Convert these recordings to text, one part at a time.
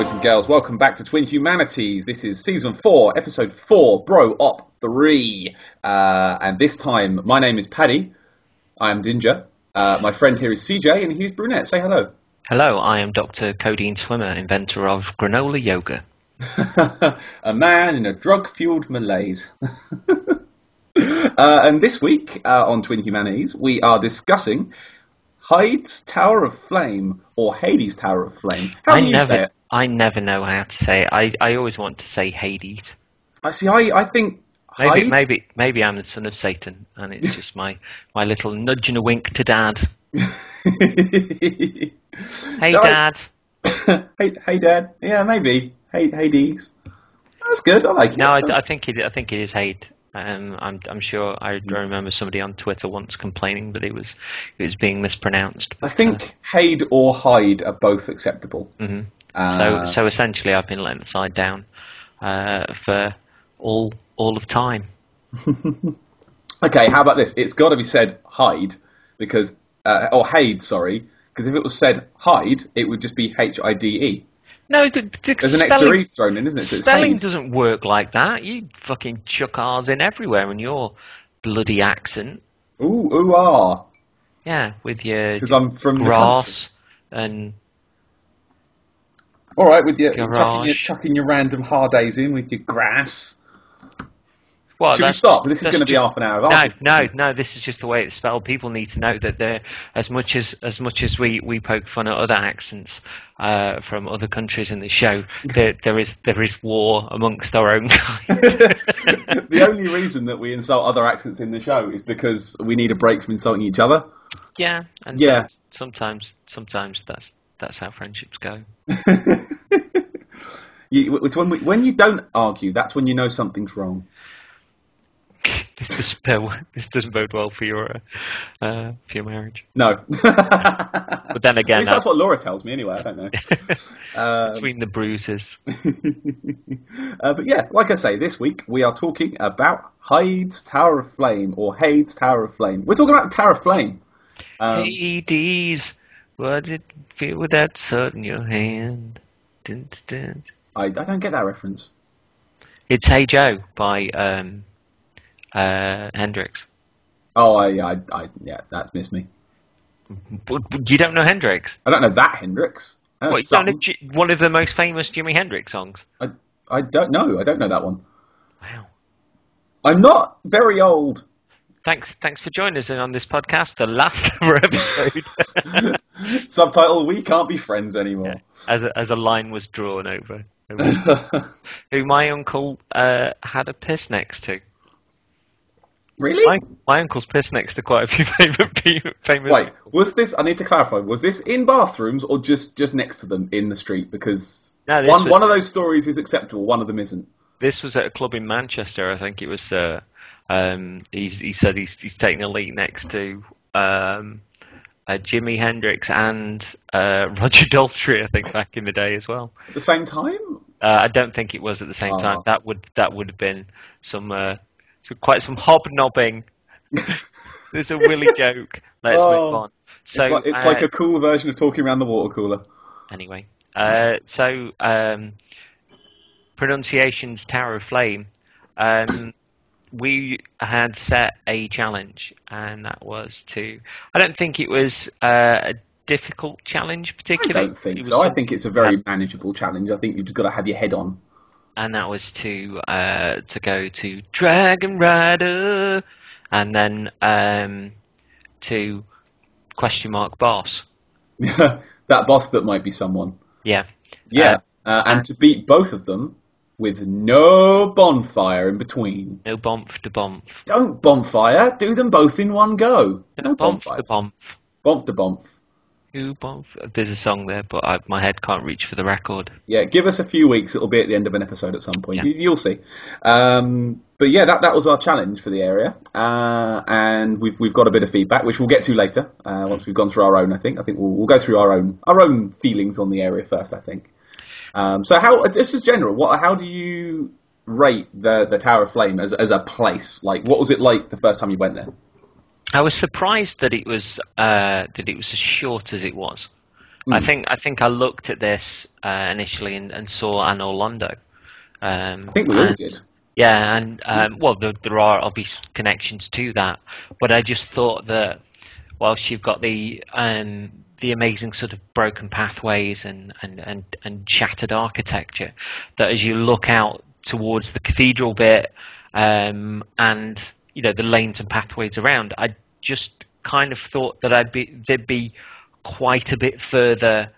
boys and girls. Welcome back to Twin Humanities. This is Season 4, Episode 4, Bro Op 3. And this time, my name is Paddy. I am Ginger. My friend here is CJ, and he's Brunette. Say hello. Hello, I am Dr. Codeine Swimmer, inventor of granola yoga. A man in a drug-fueled malaise. And this week on Twin Humanities, we are discussing Heides Tower of Flame, or Heides Tower of Flame. How do you say it? I never know how to say it. I always want to say Hades. I think maybe I'm the son of Satan, and it's just my little nudge and a wink to Dad. Hey, Dad. hey, Dad. Yeah, maybe. Hades. That's good. I like it. No, I think it is Heide. I'm sure I remember somebody on Twitter once complaining that it was being mispronounced. I think Heide or Hyde are both acceptable. Mm-hmm. So essentially, I've been letting the side down for all of time. Okay, how about this? It's got to be said Hyde because or Heide, sorry, because if it was said Hyde, it would just be Hide. No, there's an extra E thrown in, isn't it? So spelling doesn't work like that. You fucking chuck R's in everywhere in your bloody accent. Ooh, ah. Yeah, with your because I'm from grass and. All right, with your chucking your random hard days in with your grass. Well, should we stop? This is going to be half an hour. No. This is just the way it's spelled. People need to know that they're as much as we poke fun at other accents from other countries in the show. there is war amongst our own kind. The only reason that we insult other accents in the show is because we need a break from insulting each other. Yeah, and sometimes that's how friendships go. It's when you don't argue, that's when you know something's wrong. This doesn't bode well for your marriage. No. But then again, at least that's what Laura tells me anyway. I don't know. Between the bruises. But yeah, like I say, this week we are talking about Heides Tower of Flame, or Heides Tower of Flame. We're talking about Tower of Flame. Hades, what did it feel with that sword in your hand? Dun, dun, dun. I don't get that reference. It's Hey Joe by Hendrix. Oh, yeah, that's missed me. But you don't know Hendrix? I don't know that Hendrix. You don't know one of the most famous Jimi Hendrix songs? I don't know. I don't know that one. Wow. I'm not very old. Thanks for joining us on this podcast, the last ever episode. Subtitle: We can't be friends anymore. Yeah. As a line was drawn over who my uncle had a piss next to. Really? My uncle's pissed next to quite a few famous Wait, was this, I need to clarify, was this in bathrooms or just next to them in the street? Because one of those stories is acceptable, one of them isn't. This was at a club in Manchester, I think it was. He said he's taking a leak next to Jimi Hendrix and Roger Daltrey, I think, back in the day as well. At the same time? I don't think it was at the same time. That would have been quite some hobnobbing. There's a Willy joke. Let's move on. So it's like a cool version of talking around the water cooler. Anyway, pronunciations Tower of Flame. We had set a challenge, and that was I don't think it was a difficult challenge particularly. I don't think so. I think it's a very manageable challenge. I think you've just got to have your head on. And that was to go to Dragon Rider, and then to question mark boss. That boss that might be someone. Yeah. Yeah, and to beat both of them with no bonfire in between. No bomf to bomf. Don't bonfire. Do them both in one go. No bomf to bomf. Bomf to bomf. There's a song there, but my head can't reach for the record. Yeah, give us a few weeks. It'll be at the end of an episode at some point. Yeah. You'll see. But yeah, that was our challenge for the area, and we've got a bit of feedback, which we'll get to later once we've gone through our own. I think we'll go through our own feelings on the area first. I think. So how, just as general, how do you rate the Tower of Flame as a place? Like, what was it like the first time you went there? I was surprised that it was as short as it was. I think I looked at this initially and saw Anor Londo. I think we all did. Yeah, and well, there are obvious connections to that, but I just thought that whilst you've got the amazing sort of broken pathways and shattered architecture, that as you look out towards the cathedral bit and the lanes and pathways around, I just kind of thought that there'd be quite a bit further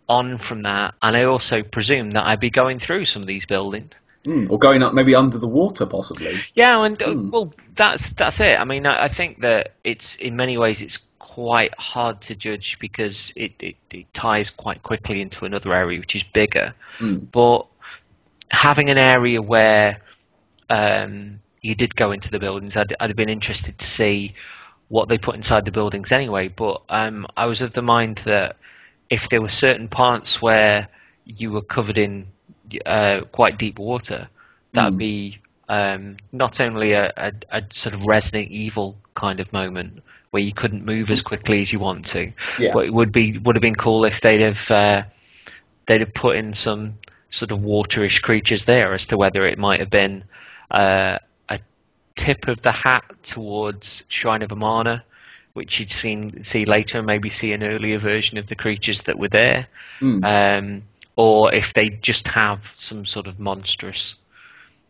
on from that, and I also presumed that I'd be going through some of these buildings. Or going up maybe under the water, possibly. Yeah, and well, that's it. I mean, I think that it's in many ways it's quite hard to judge because it ties quite quickly into another area which is bigger. But having an area where you did go into the buildings, I'd have been interested to see what they put inside the buildings anyway. But I was of the mind that if there were certain parts where you were covered in quite deep water, that'd be not only a sort of Resident Evil kind of moment where you couldn't move as quickly as you want to, but it would have been cool if they'd have put in some sort of waterish creatures there, as to whether it might have been a tip of the hat towards Shrine of Amana, which you'd see later, and maybe see an earlier version of the creatures that were there. Or if they just have some sort of monstrous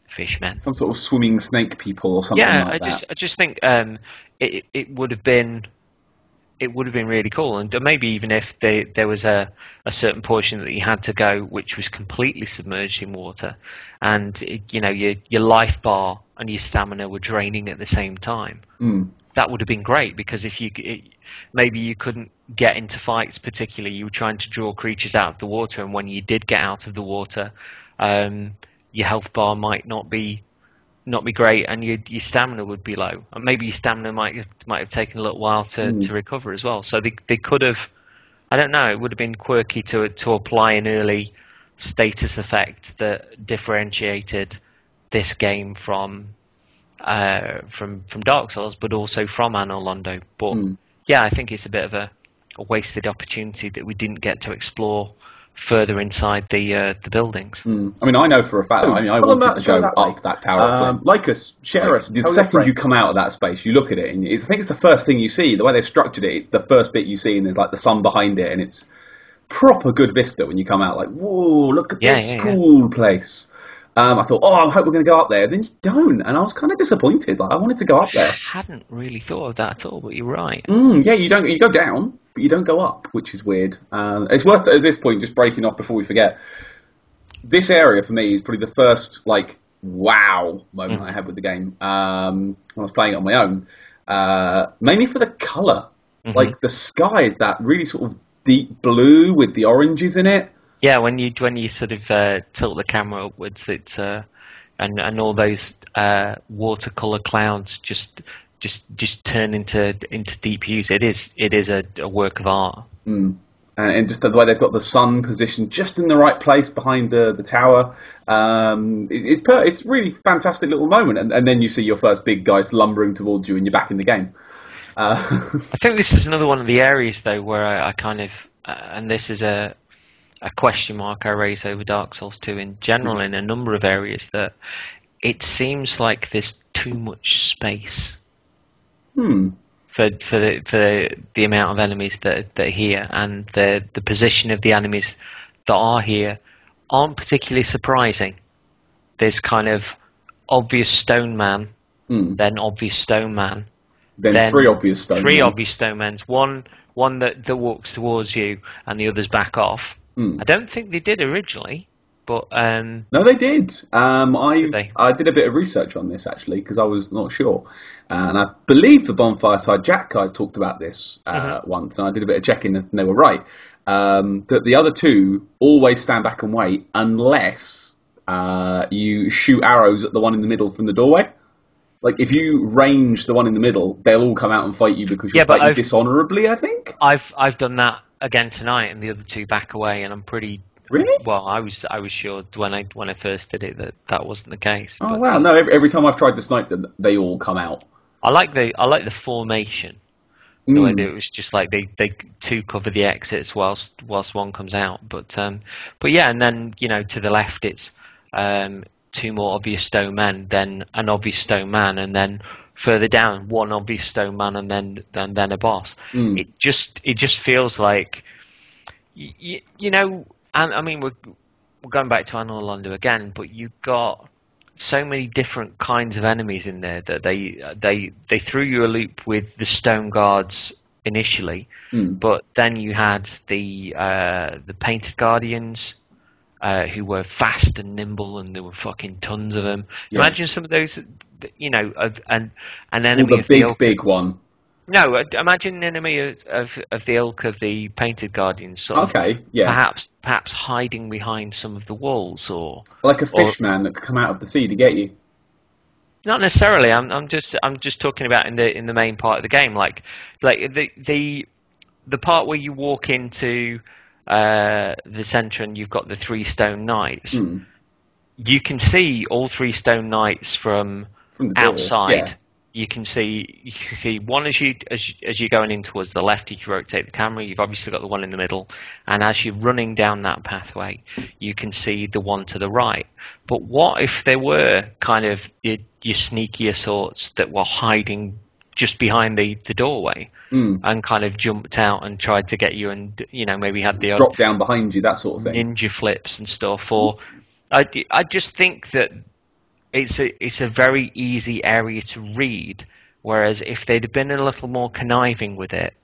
fishmen, some sort of swimming snake people or something. I just think it would have been really cool, and maybe even if there was a certain portion that you had to go which was completely submerged in water, and your life bar and your stamina were draining at the same time. That would have been great, because if maybe you couldn't get into fights particularly, you were trying to draw creatures out of the water, and when you did get out of the water, your health bar might not be great, and your stamina would be low, and maybe your stamina might have taken a little while to recover as well. So they could have, I don't know, it would have been quirky to apply an early status effect that differentiated this game from Dark Souls, but also from Anor Londo. But yeah, I think it's a bit of a wasted opportunity that we didn't get to explore further inside the buildings. I mean, I know for a fact. I wanted to go up that Tower of Flame. Like us, share us. The second you come out of that space, you look at it, and I think it's the first thing you see. The way they've structured it, it's the first bit you see, and there's like the sun behind it, and it's proper good vista when you come out. Like, whoa, look at this cool place. I thought, I hope we're going to go up there. Then you don't, and I was kind of disappointed. Like, I wanted to go up there. I hadn't really thought of that at all, but you're right. Yeah, you don't. You go down, but you don't go up, which is weird. It's worth at this point just breaking off before we forget. This area for me is probably the first wow moment I had with the game when I was playing it on my own. Mainly for the colour, like the sky is that really sort of deep blue with the oranges in it. Yeah, when you sort of tilt the camera upwards, it's and all those watercolor clouds just turn into deep hues. It is a work of art. And just the way they've got the sun positioned just in the right place behind the tower. It's really fantastic little moment, and then you see your first big guys lumbering towards you, and you're back in the game. I think this is another one of the areas though where I kind of and this is a question mark I raise over Dark Souls 2 in general in a number of areas, that it seems like there's too much space for the amount of enemies that are here, and the position of the enemies that are here aren't particularly surprising. There's kind of obvious stone man, then obvious stone man, then three obvious stone men. Obvious stone men. One that walks towards you, and the others back off. I don't think they did originally, but no, they did. I did a bit of research on this actually because I was not sure, and I believe the Bonfireside Jack guys talked about this once, and I did a bit of checking, and they were right. That the other two always stand back and wait unless you shoot arrows at the one in the middle from the doorway. Like, if you range the one in the middle, they'll all come out and fight you because you're fighting dishonourably, I think. I've done that again tonight, and the other two back away, and I'm pretty... Really? Well, I was sure when I first did it that wasn't the case. Oh, but, wow. No, every time I've tried to snipe them, they all come out. I like the formation The way that it was just like they two cover the exits whilst one comes out. But yeah, and then to the left it's two more obvious stone men, then an obvious stone man, and then further down one obvious stone man, and then a boss. It just feels like and I mean we're going back to Anor Londo again, but you've got so many different kinds of enemies in there that they threw you a loop with the stone guards initially, but then you had the painted guardians who were fast and nimble, and there were fucking tons of them. Yeah. Imagine some of those, an enemy of the big one. No, imagine an enemy of the ilk of the painted guardians. Sort of, perhaps hiding behind some of the walls, or like a fish man that could come out of the sea to get you. Not necessarily. I'm just talking about in the main part of the game, like the part where you walk into the centre and you've got the 3 stone knights. You can see all 3 stone knights from outside. Yeah. You can see one as you're going in towards the left. If you rotate the camera, you've obviously got the one in the middle, and as you're running down that pathway, you can see the one to the right. But what if there were kind of your sneakier sorts that were hiding just behind the doorway and kind of jumped out and tried to get you, and maybe had the drop down behind you, that sort of thing, ninja flips and stuff? Or I just think that it's a very easy area to read, whereas if they'd have been a little more conniving with it,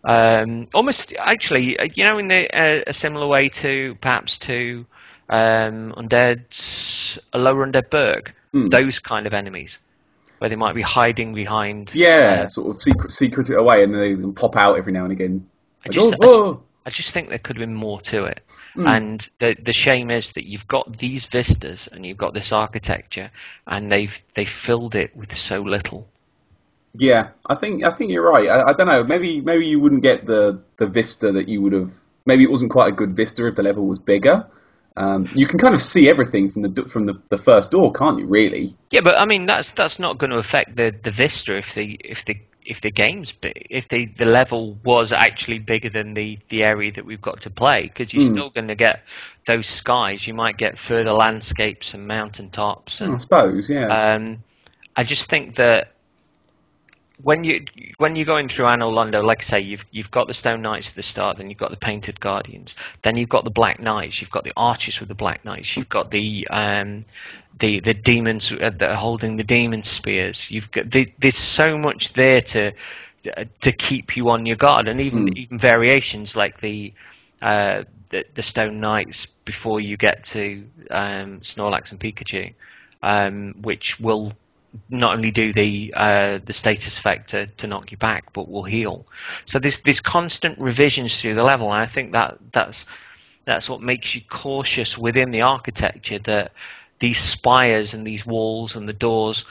almost actually, in a similar way to perhaps to Undead's a Lower Undead Burg, those kind of enemies, where they might be hiding behind, sort of secret it away, and then they can pop out every now and again. I just think there could have been more to it. And the shame is that you've got these vistas and you've got this architecture, and they've filled it with so little. Yeah, I think you're right. I don't know. Maybe you wouldn't get the vista that you would have. Maybe it wasn't quite a good vista if the level was bigger. You can kind of see everything from the first door, can't you? Really? Yeah, but I mean that's not going to affect the vista if the game's big, if the level was actually bigger than the area that we've got to play, because you're still going to get those skies. You might get further landscapes and mountaintops. And, I suppose, yeah. I just think that when you're going through Anor Londo, like I say, you've got the Stone Knights at the start, then you've got the Painted Guardians, then you've got the Black Knights, you've got the Archers with the Black Knights, you've got the demons that are holding the demon spears. You've got there's so much there to keep you on your guard, and even variations like the Stone Knights before you get to Snorlax and Pikachu, which will not only do the status effect to knock you back, but will heal. So there's constant revisions through the level, and I think that's what makes you cautious within the architecture, that these spires and these walls and the doors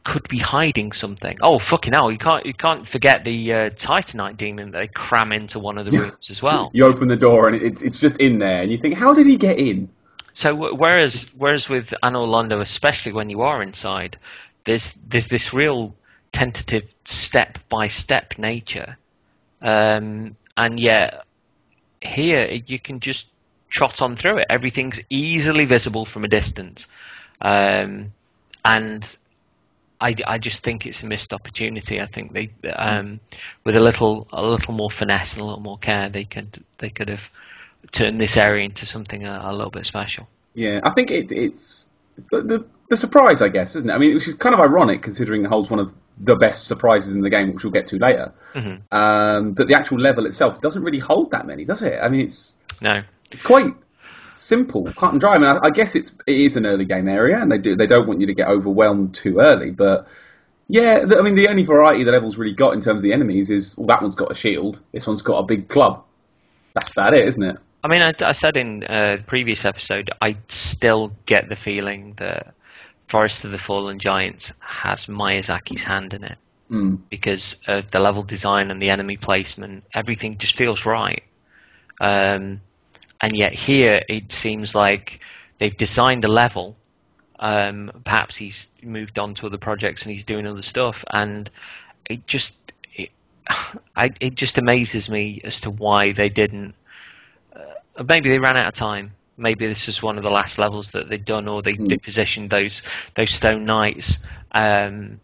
could be hiding something. Oh fucking hell! You can't forget the Titanite demon that they cram into one of the rooms as well. You open the door and it's just in there, and you think, how did he get in? So whereas with Anor Londo, especially when you are inside, there's this real tentative step-by-step nature, and yet here you can just trot on through it. Everything's easily visible from a distance, and I just think it's a missed opportunity. I think they with a little more finesse and a little more care, they could have turn this area into something a little bit special. Yeah, I think it's the surprise, I guess, isn't it? I mean, which is kind of ironic considering it holds one of the best surprises in the game, which we'll get to later. That the actual level itself doesn't really hold that many, does it? I mean, it's quite simple, cut and dry. I mean, I guess it is an early game area, and they don't want you to get overwhelmed too early. But yeah, I mean, the only variety the level's really got in terms of the enemies is, well, that one's got a shield, this one's got a big club. That's about it, isn't it? I mean, I said in the previous episode, I still get the feeling that Forest of the Fallen Giants has Miyazaki's hand in it. Because of the level design and the enemy placement, everything just feels right. And yet here, it seems like they've designed a level. Perhaps he's moved on to other projects and he's doing other stuff, and it just amazes me as to why they didn't. Maybe they ran out of time. Maybe this was one of the last levels that they'd done, or they positioned those stone knights, and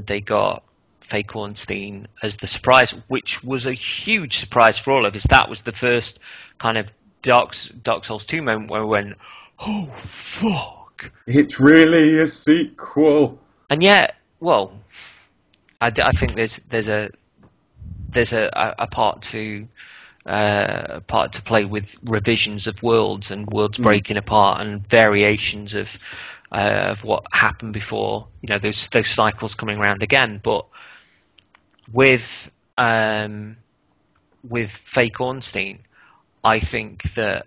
they got fake Ornstein as the surprise, which was a huge surprise for all of us. That was the first kind of Dark Souls 2 moment where we went, oh fuck, it's really a sequel. And yet, well, I think there's a part to play with revisions of worlds and worlds breaking apart and variations of what happened before, those cycles coming around again. But with fake Ornstein, I think that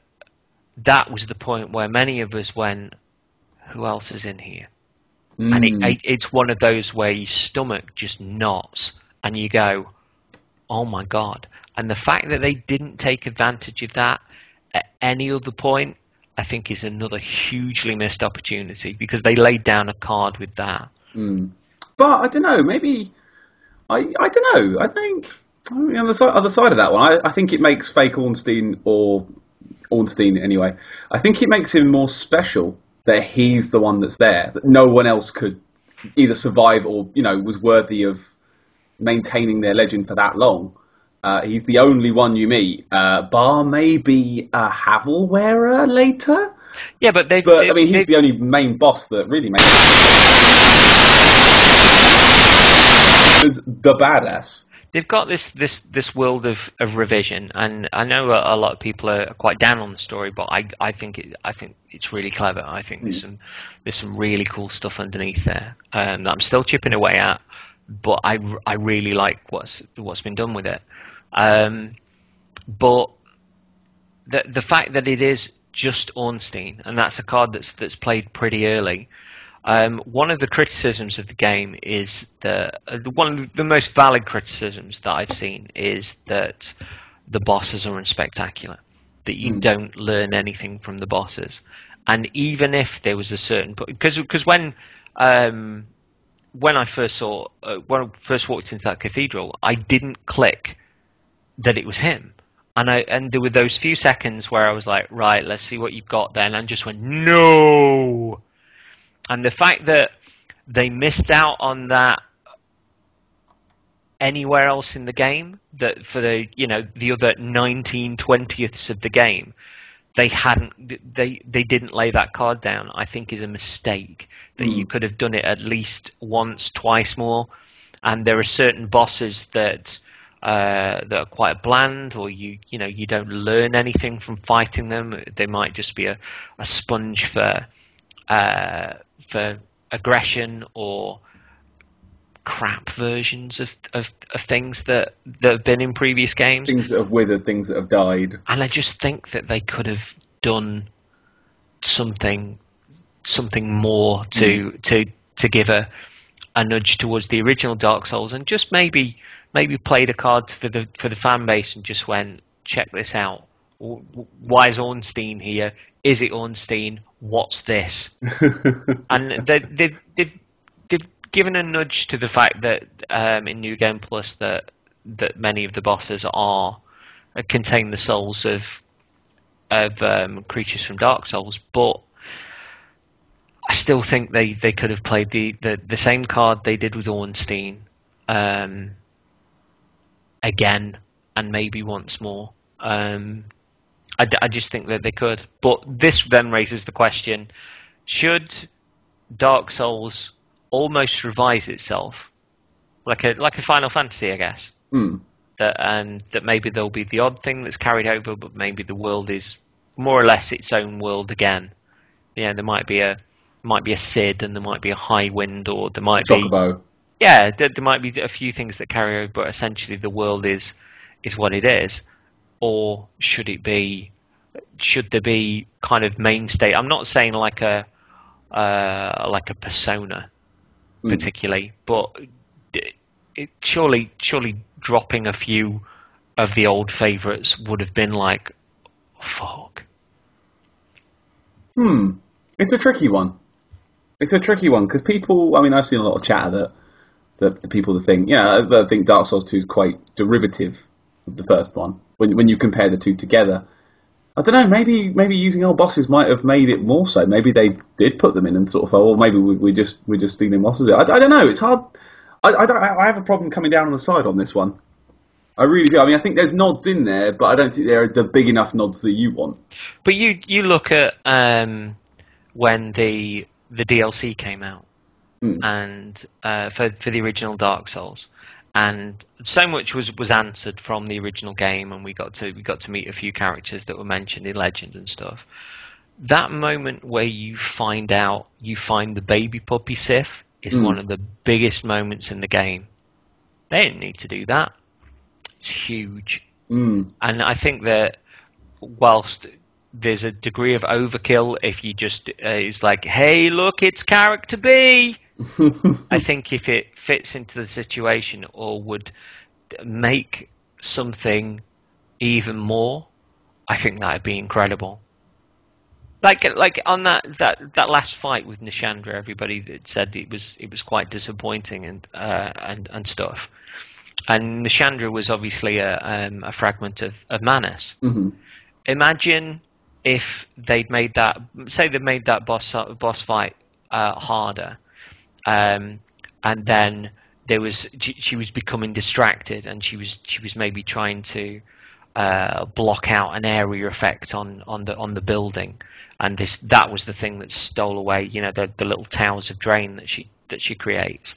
was the point where many of us went, who else is in here? And it's one of those where your stomach just knots and you go, oh my god. And the fact that they didn't take advantage of that at any other point, I think is another hugely missed opportunity, because they laid down a card with that. But I don't know, maybe I don't know. I think on the other side of that one, I think it makes fake Ornstein, or Ornstein anyway, I think it makes him more special that he's the one that's there, that no one else could either survive or was worthy of maintaining their legend for that long. He's the only one you meet, bar maybe a Havel wearer later. Yeah, but he's the only main boss that really makes the badass. They've got this world of revision, and I know a lot of people are quite down on the story, but I think it's really clever. I think there's some really cool stuff underneath there that I'm still chipping away at, but I really like what's been done with it. But the fact that it is just Ornstein, and that's a card that's played pretty early. One of the criticisms of the game is that one of the most valid criticisms that I've seen is that the bosses are unspectacular, that you don't learn anything from the bosses. And even if there was a certain, because when I first walked into that cathedral, I didn't click that it was him. And there were those few seconds where I was like, right, let's see what you've got then, and just went, no. And the fact that they missed out on that anywhere else in the game, that for the other 19/20ths of the game, they didn't lay that card down, I think is a mistake. That you could have done it at least once, twice more. And there are certain bosses that are quite bland, or you don't learn anything from fighting them. They might just be a sponge for aggression or crap versions of things that have been in previous games. Things that have withered, things that have died. And I just think that they could have done something more to give a nudge towards the original Dark Souls, and just maybe played a card for the fan base and just went, check this out. Why is Ornstein here? Is it Ornstein? What's this? And they've given a nudge to the fact that in New Game Plus that many of the bosses contain the souls of creatures from Dark Souls, but I still think they could have played the same card they did with Ornstein again, and maybe once more. I just think that they could. But this then raises the question, should Dark Souls almost revise itself? Like a Final Fantasy, I guess. That maybe there'll be the odd thing that's carried over, but maybe the world is more or less its own world again. There might be a Cid, and there might be a Highwind, or there might Chocobo. there might be a few things that carry over, but essentially the world is what it is. Or should there be kind of mainstay? I'm not saying like a Persona particularly, but surely dropping a few of the old favourites would have been like, fuck. It's a tricky one. Because people, I've seen a lot of chatter that the people that think, I think Dark Souls 2 is quite derivative of the first one when you compare the two together. I don't know. Maybe using old bosses might have made it more so. Maybe they did put them in and sort of thought, well, maybe we're just stealing bosses. I don't know. It's hard. I have a problem coming down on the side on this one. I really do. I mean, I think there's nods in there, but I don't think they're the big enough nods that you want. But you look at when the DLC came out, and for the original Dark Souls, and so much was answered from the original game, and we got to meet a few characters that were mentioned in Legend and stuff. That moment where you find the baby puppy Sif is one of the biggest moments in the game. They didn't need to do that. It's huge. And I think that whilst there's a degree of overkill if you just it's like, hey, look, it's character B. I think if it fits into the situation or would make something even more, I think that'd be incredible. Like on that last fight with Nishandra, everybody said it was quite disappointing and stuff. And Nishandra was obviously a fragment of Manus. Imagine if they'd made that, say they made that boss fight harder, and then she was becoming distracted, and she was maybe trying to block out an area effect on the building, and that was the thing that stole away, the little towers of drain that she creates.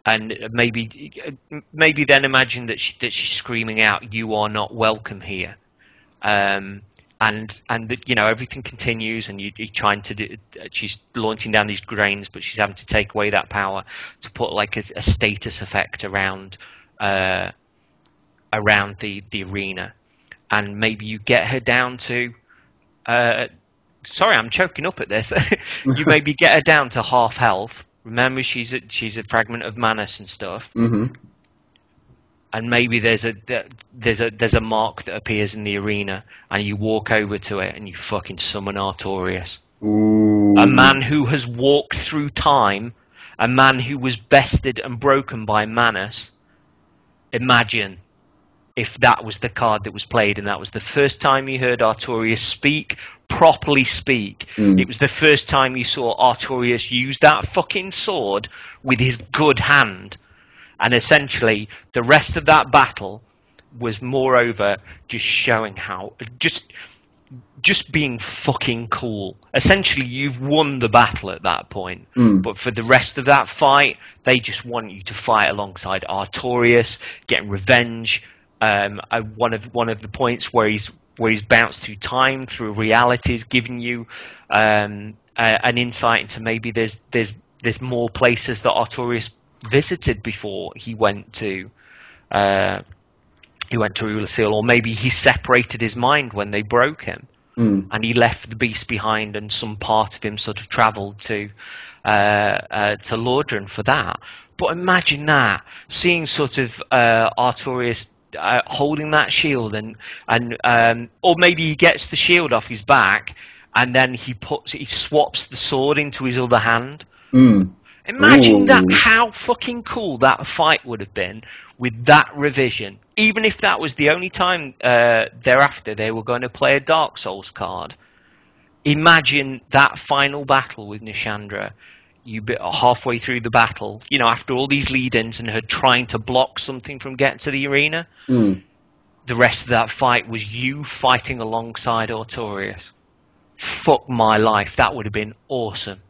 And maybe then imagine that she's screaming out, "You are not welcome here," and everything continues, and you're trying to do. She's launching down these drains, but she's having to take away that power to put like a status effect around the arena, and maybe you get her down to. Sorry, I'm choking up at this. You maybe get her down to half health. Remember, she's a fragment of Manus and stuff, and maybe there's a mark that appears in the arena, and you walk over to it and you fucking summon Artorias, a man who has walked through time, a man who was bested and broken by Manus. Imagine if that was the card that was played, and that was the first time you heard Artorias properly speak. It was the first time you saw Artorias use that fucking sword with his good hand, and essentially the rest of that battle was moreover just showing how just being fucking cool. Essentially you've won the battle at that point, but for the rest of that fight they just want you to fight alongside Artorias, getting revenge. One of the points where he's bounced through time, through realities, giving you an insight into maybe there's more places that Artorias visited before he went to Ulyssil, or maybe he separated his mind when they broke him, and he left the beast behind, and some part of him sort of travelled to Lordran for that. But imagine that, seeing sort of Artorias holding that shield, and or maybe he gets the shield off his back, and then he swaps the sword into his other hand. Imagine that, how fucking cool that fight would have been with that revision. Even if that was the only time thereafter they were going to play a Dark Souls card. Imagine that final battle with Nishandra. You bit halfway through the battle, after all these lead-ins and her trying to block something from getting to the arena. The rest of that fight was you fighting alongside Artorias. Fuck my life, that would have been awesome.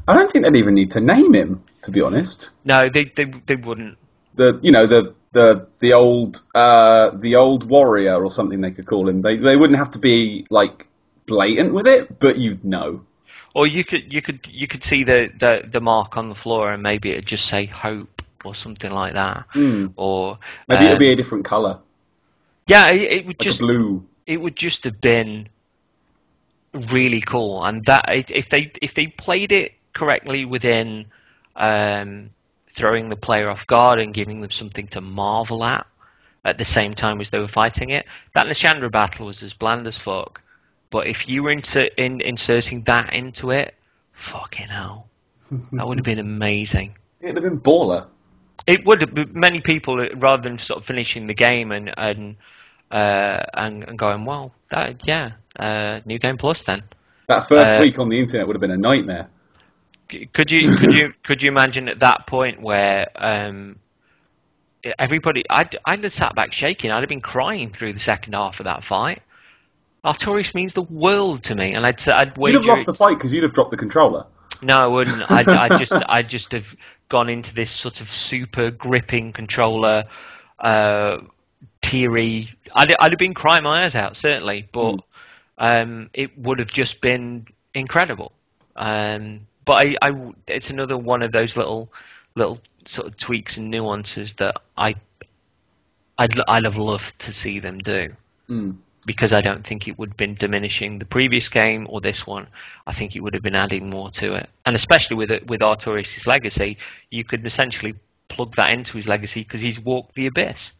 I don't think they'd even need to name him, to be honest. No, they wouldn't. The old warrior or something they could call him. They wouldn't have to be like blatant with it, but you'd know. Or you could see the mark on the floor, and maybe it'd just say hope or something like that. Or maybe it'd be a different colour. Yeah, it would like just blue. It would just have been really cool, and that if they played it correctly within throwing the player off guard and giving them something to marvel at the same time as they were fighting it, that Nishandra battle was as bland as fuck. But if you were inserting that into it, fucking hell. That would have been amazing. It'd have been baller. It would have been, many people, rather than sort of finishing the game and going, well, New Game Plus then. That first week on the internet would have been a nightmare. Could you imagine at that point where everybody, I'd have sat back shaking. I'd have been crying through the second half of that fight. Artorias means the world to me, and I'd wager. You'd have lost the fight because you'd have dropped the controller. No, I wouldn't. I'd just have gone into this sort of super gripping controller, teary. I'd have been crying my eyes out certainly, but it would have just been incredible. But it's another one of those little sort of tweaks and nuances that I'd have loved to see them do. Because I don't think it would have been diminishing the previous game or this one. I think it would have been adding more to it. And especially with Artorias' legacy, you could essentially plug that into his legacy because he's walked the abyss.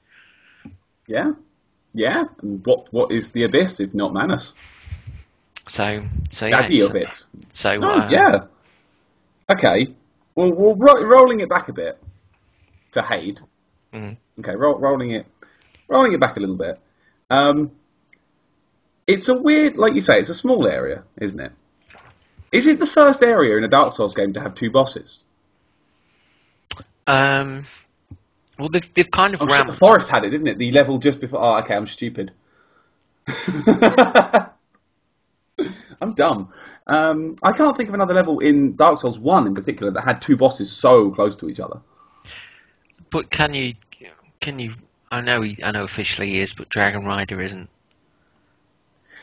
Yeah. And what is the abyss if not Manus? So Daddy of it. So yeah. Okay. Well, rolling it back a bit to Heide. Okay, rolling it back a little bit. It's a weird, like you say, it's a small area, isn't it? Is it the first area in a Dark Souls game to have two bosses? Well, they've kind of ramped. The Forest had it, didn't it? The level just before. Oh, okay, I'm stupid. I'm dumb. I can't think of another level in Dark Souls 1 in particular that had two bosses so close to each other. But can you? I know officially he is, but Dragon Rider isn't.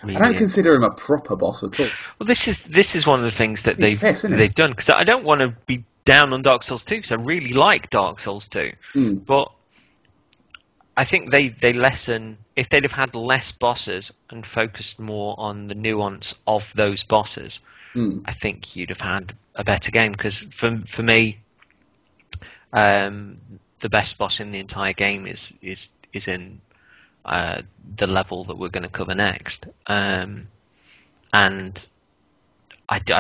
Really. I don't consider him a proper boss at all. Well, this is one of the things that they've done, because I don't want to be down on Dark Souls 2 because I really like Dark Souls 2, but I think they lessen. If they'd have had less bosses and focused more on the nuance of those bosses, I think you'd have had a better game. Because for me, the best boss in the entire game is in the level that we're going to cover next, and I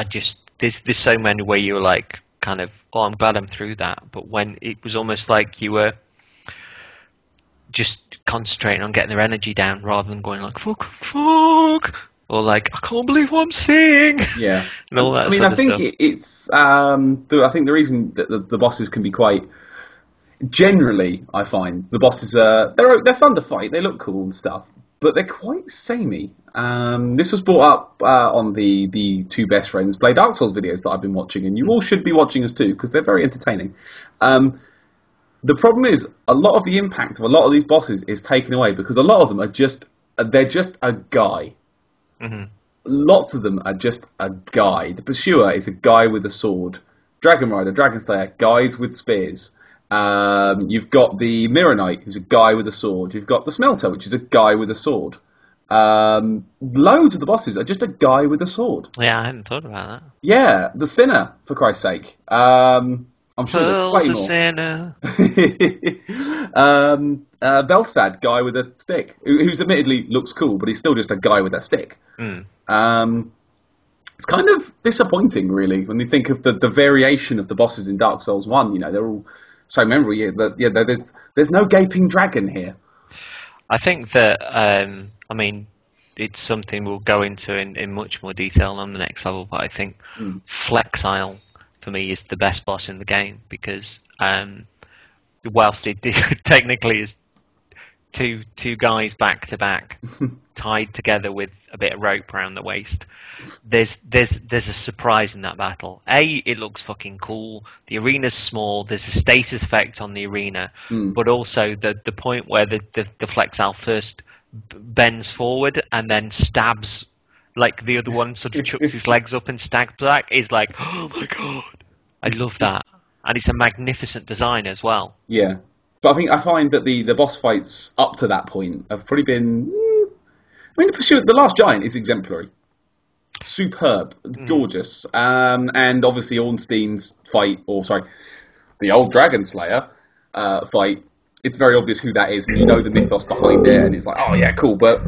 just there's so many where you were like kind of, oh, I'm glad I'm through that, but when it was almost like you were just concentrating on getting their energy down rather than going like fuck, or like I can't believe what I'm seeing. Yeah, and all that. I think it's I think the reason that the bosses can be quite. Generally, I find the bosses they're fun to fight. They look cool and stuff, but they're quite samey. This was brought up on the Two Best Friends Play Dark Souls videos that I've been watching, and you all should be watching us too because they're very entertaining. The problem is a lot of the impact of a lot of these bosses is taken away because a lot of them are just a guy. Lots of them are just a guy. The Pursuer is a guy with a sword. Dragon Rider, Dragon Slayer, guys with spears. You've got the Mirror Knight, who's a guy with a sword. You've got the Smelter, which is a guy with a sword. Loads of the bosses are just a guy with a sword. Yeah, I hadn't thought about that. Yeah, the Sinner, for Christ's sake. I'm sure there's way more. Sinner. Velstad, guy with a stick, who's admittedly looks cool, but he's still just a guy with a stick. It's kind of disappointing, really, when you think of the variation of the bosses in Dark Souls 1. You know, they're all so memorable. There's no gaping dragon here. I think that, it's something we'll go into in much more detail on the next level, but I think Flexile, for me, is the best boss in the game, because whilst it technically is two guys back to back, tied together with a bit of rope around the waist, there's a surprise in that battle. It looks fucking cool. The arena's small. There's a status effect on the arena, but also the point where the Flexile first bends forward and then stabs, like the other one sort of chucks his legs up and stabs back, is like, oh my god, I love that, and it's a magnificent design as well. Yeah. But I find that the boss fights up to that point have probably been. The Last Giant is exemplary, superb, it's gorgeous, and obviously Ornstien's fight, the old Dragon Slayer fight. It's very obvious who that is, and you know the mythos behind it, and it's like, oh yeah, cool. But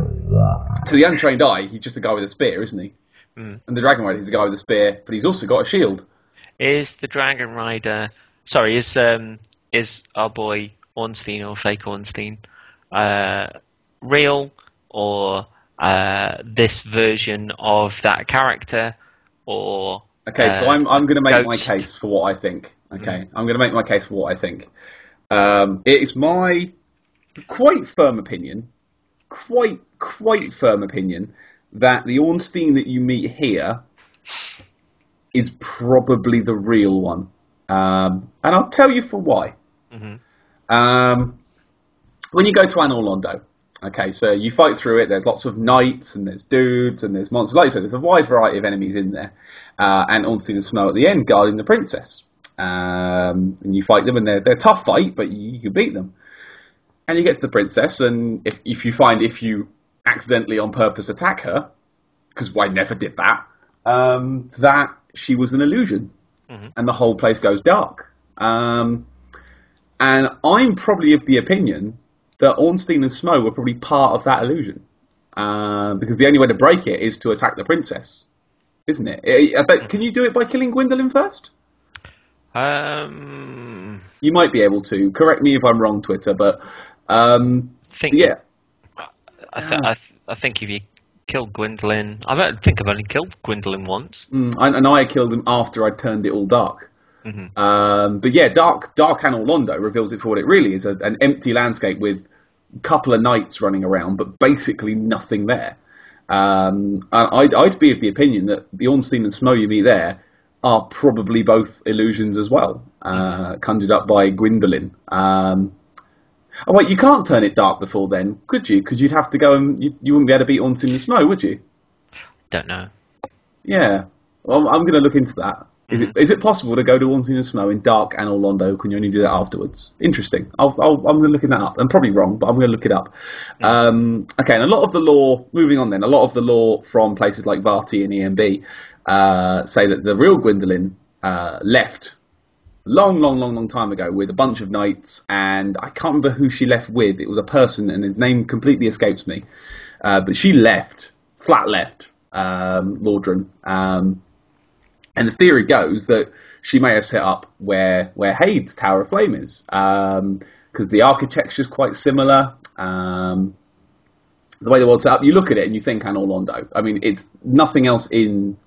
to the untrained eye, he's just a guy with a spear, isn't he? And the Dragon Rider is a guy with a spear, but he's also got a shield. is the Dragon Rider? Sorry, is our boy Ornstein or fake Ornstein real, or this version of that character, or Okay, so I'm going to make my Ghost? case for what I think. Okay, I'm going to make my case for what I think. It is my quite firm opinion, quite firm opinion, that the Ornstein that you meet here is probably the real one. And I'll tell you for why. When you go to Anor Londo, okay, so you fight through it, there's lots of knights, and there's dudes, and there's monsters. Like I said, there's a wide variety of enemies in there. And Ornstein and Snow at the end guarding the princess. And you fight them, and they're a tough fight, but you can beat them. And you get to the princess, and if you accidentally on purpose attack her, because I never did that, that she was an illusion, and the whole place goes dark. And I'm probably of the opinion that Ornstein and Smough were probably part of that illusion, because the only way to break it is to attack the princess, isn't it? Can you do it by killing Gwyndolin first? You might be able to. Correct me if I'm wrong, Twitter, but I think if you killed Gwyndolin, I think I've only killed Gwyndolin once. I killed him after I turned it all dark. But yeah, Dark Anor Londo reveals it for what it really is, an empty landscape with a couple of knights running around, but basically nothing there. I'd be of the opinion that the Ornstein and Smough you meet there are probably both illusions as well, conjured up by Gwyndolin. Oh wait, you can't turn it dark before then, could you? Because you'd have to go and you wouldn't be able to beat Ornstein and Smough, would you? Don't know. Yeah, well, I'm going to look into that. Is it possible to go to Ornstein and Smough in Dark Anor Londo? Can you only do that afterwards? Interesting. I'm going to look that up. I'm probably wrong, but I'm going to look it up. Okay, and a lot of the lore, moving on then, a lot of the lore from places like Vati and EMB say that the real Gwyndolin left long time ago with a bunch of knights, and I can't remember who she left with. It was a person, and his name completely escapes me. But she left, flat left, Lordran. And the theory goes that she may have set up where Heides Tower of Flame is, because the architecture is quite similar. The way the world's set up, you look at it and you think Anor Londo. I mean, it's nothing else in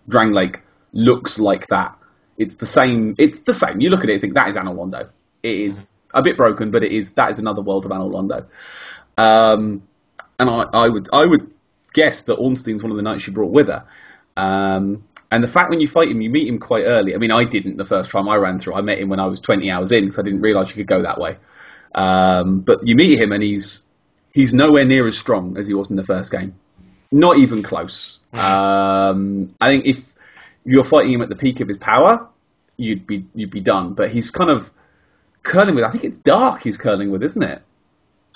Drangleic looks like that. It's the same. You look at it and think that is Anor Londo. It is a bit broken, but that is another world of Anor Londo. And I would guess that Ornstein's one of the knights she brought with her. And the fact when you fight him, you meet him quite early. I mean, I didn't the first time I ran through. I met him when I was 20 hours in because I didn't realise you could go that way. But you meet him and he's nowhere near as strong as he was in the first game. Not even close. I think if you're fighting him at the peak of his power, you'd be done. But he's kind of curling with, I think it's dark he's curling with, isn't it?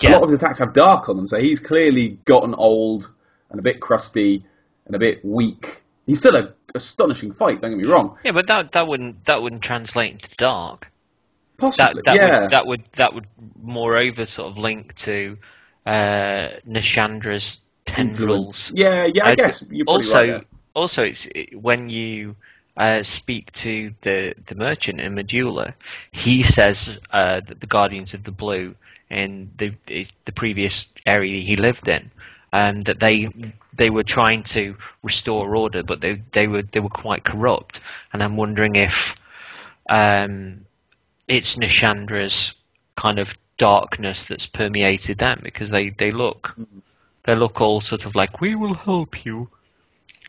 Yeah. A lot of his attacks have dark on them, so he's clearly gotten old and a bit crusty and a bit weak. He's still an astonishing fight, don't get me wrong. Yeah, but that wouldn't translate into dark. Possibly, that would moreover sort of link to Nishandra's tendrils. Yeah, I guess you're probably right there. Also, when you speak to the merchant in Medulla, he says that the Guardians of the Blue in the previous area he lived in, that they were trying to restore order, but they were quite corrupt. And I'm wondering if it's Nishandra's kind of darkness that's permeated them, because they look all sort of like, we will help you,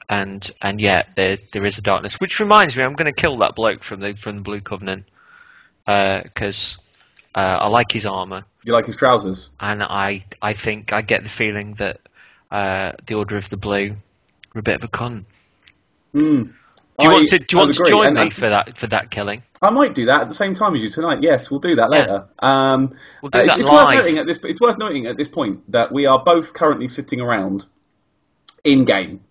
and yet there is a darkness. Which reminds me, I'm going to kill that bloke from the Blue Covenant, because I like his armour. You like his trousers? And I think I get the feeling that the Order of the Blue are a bit of a con. Do you want to join me for that killing? I might do that at the same time as you tonight. Yes, we'll do that later. We'll do that it's live. It's worth noting at this point that we are both currently sitting around in game,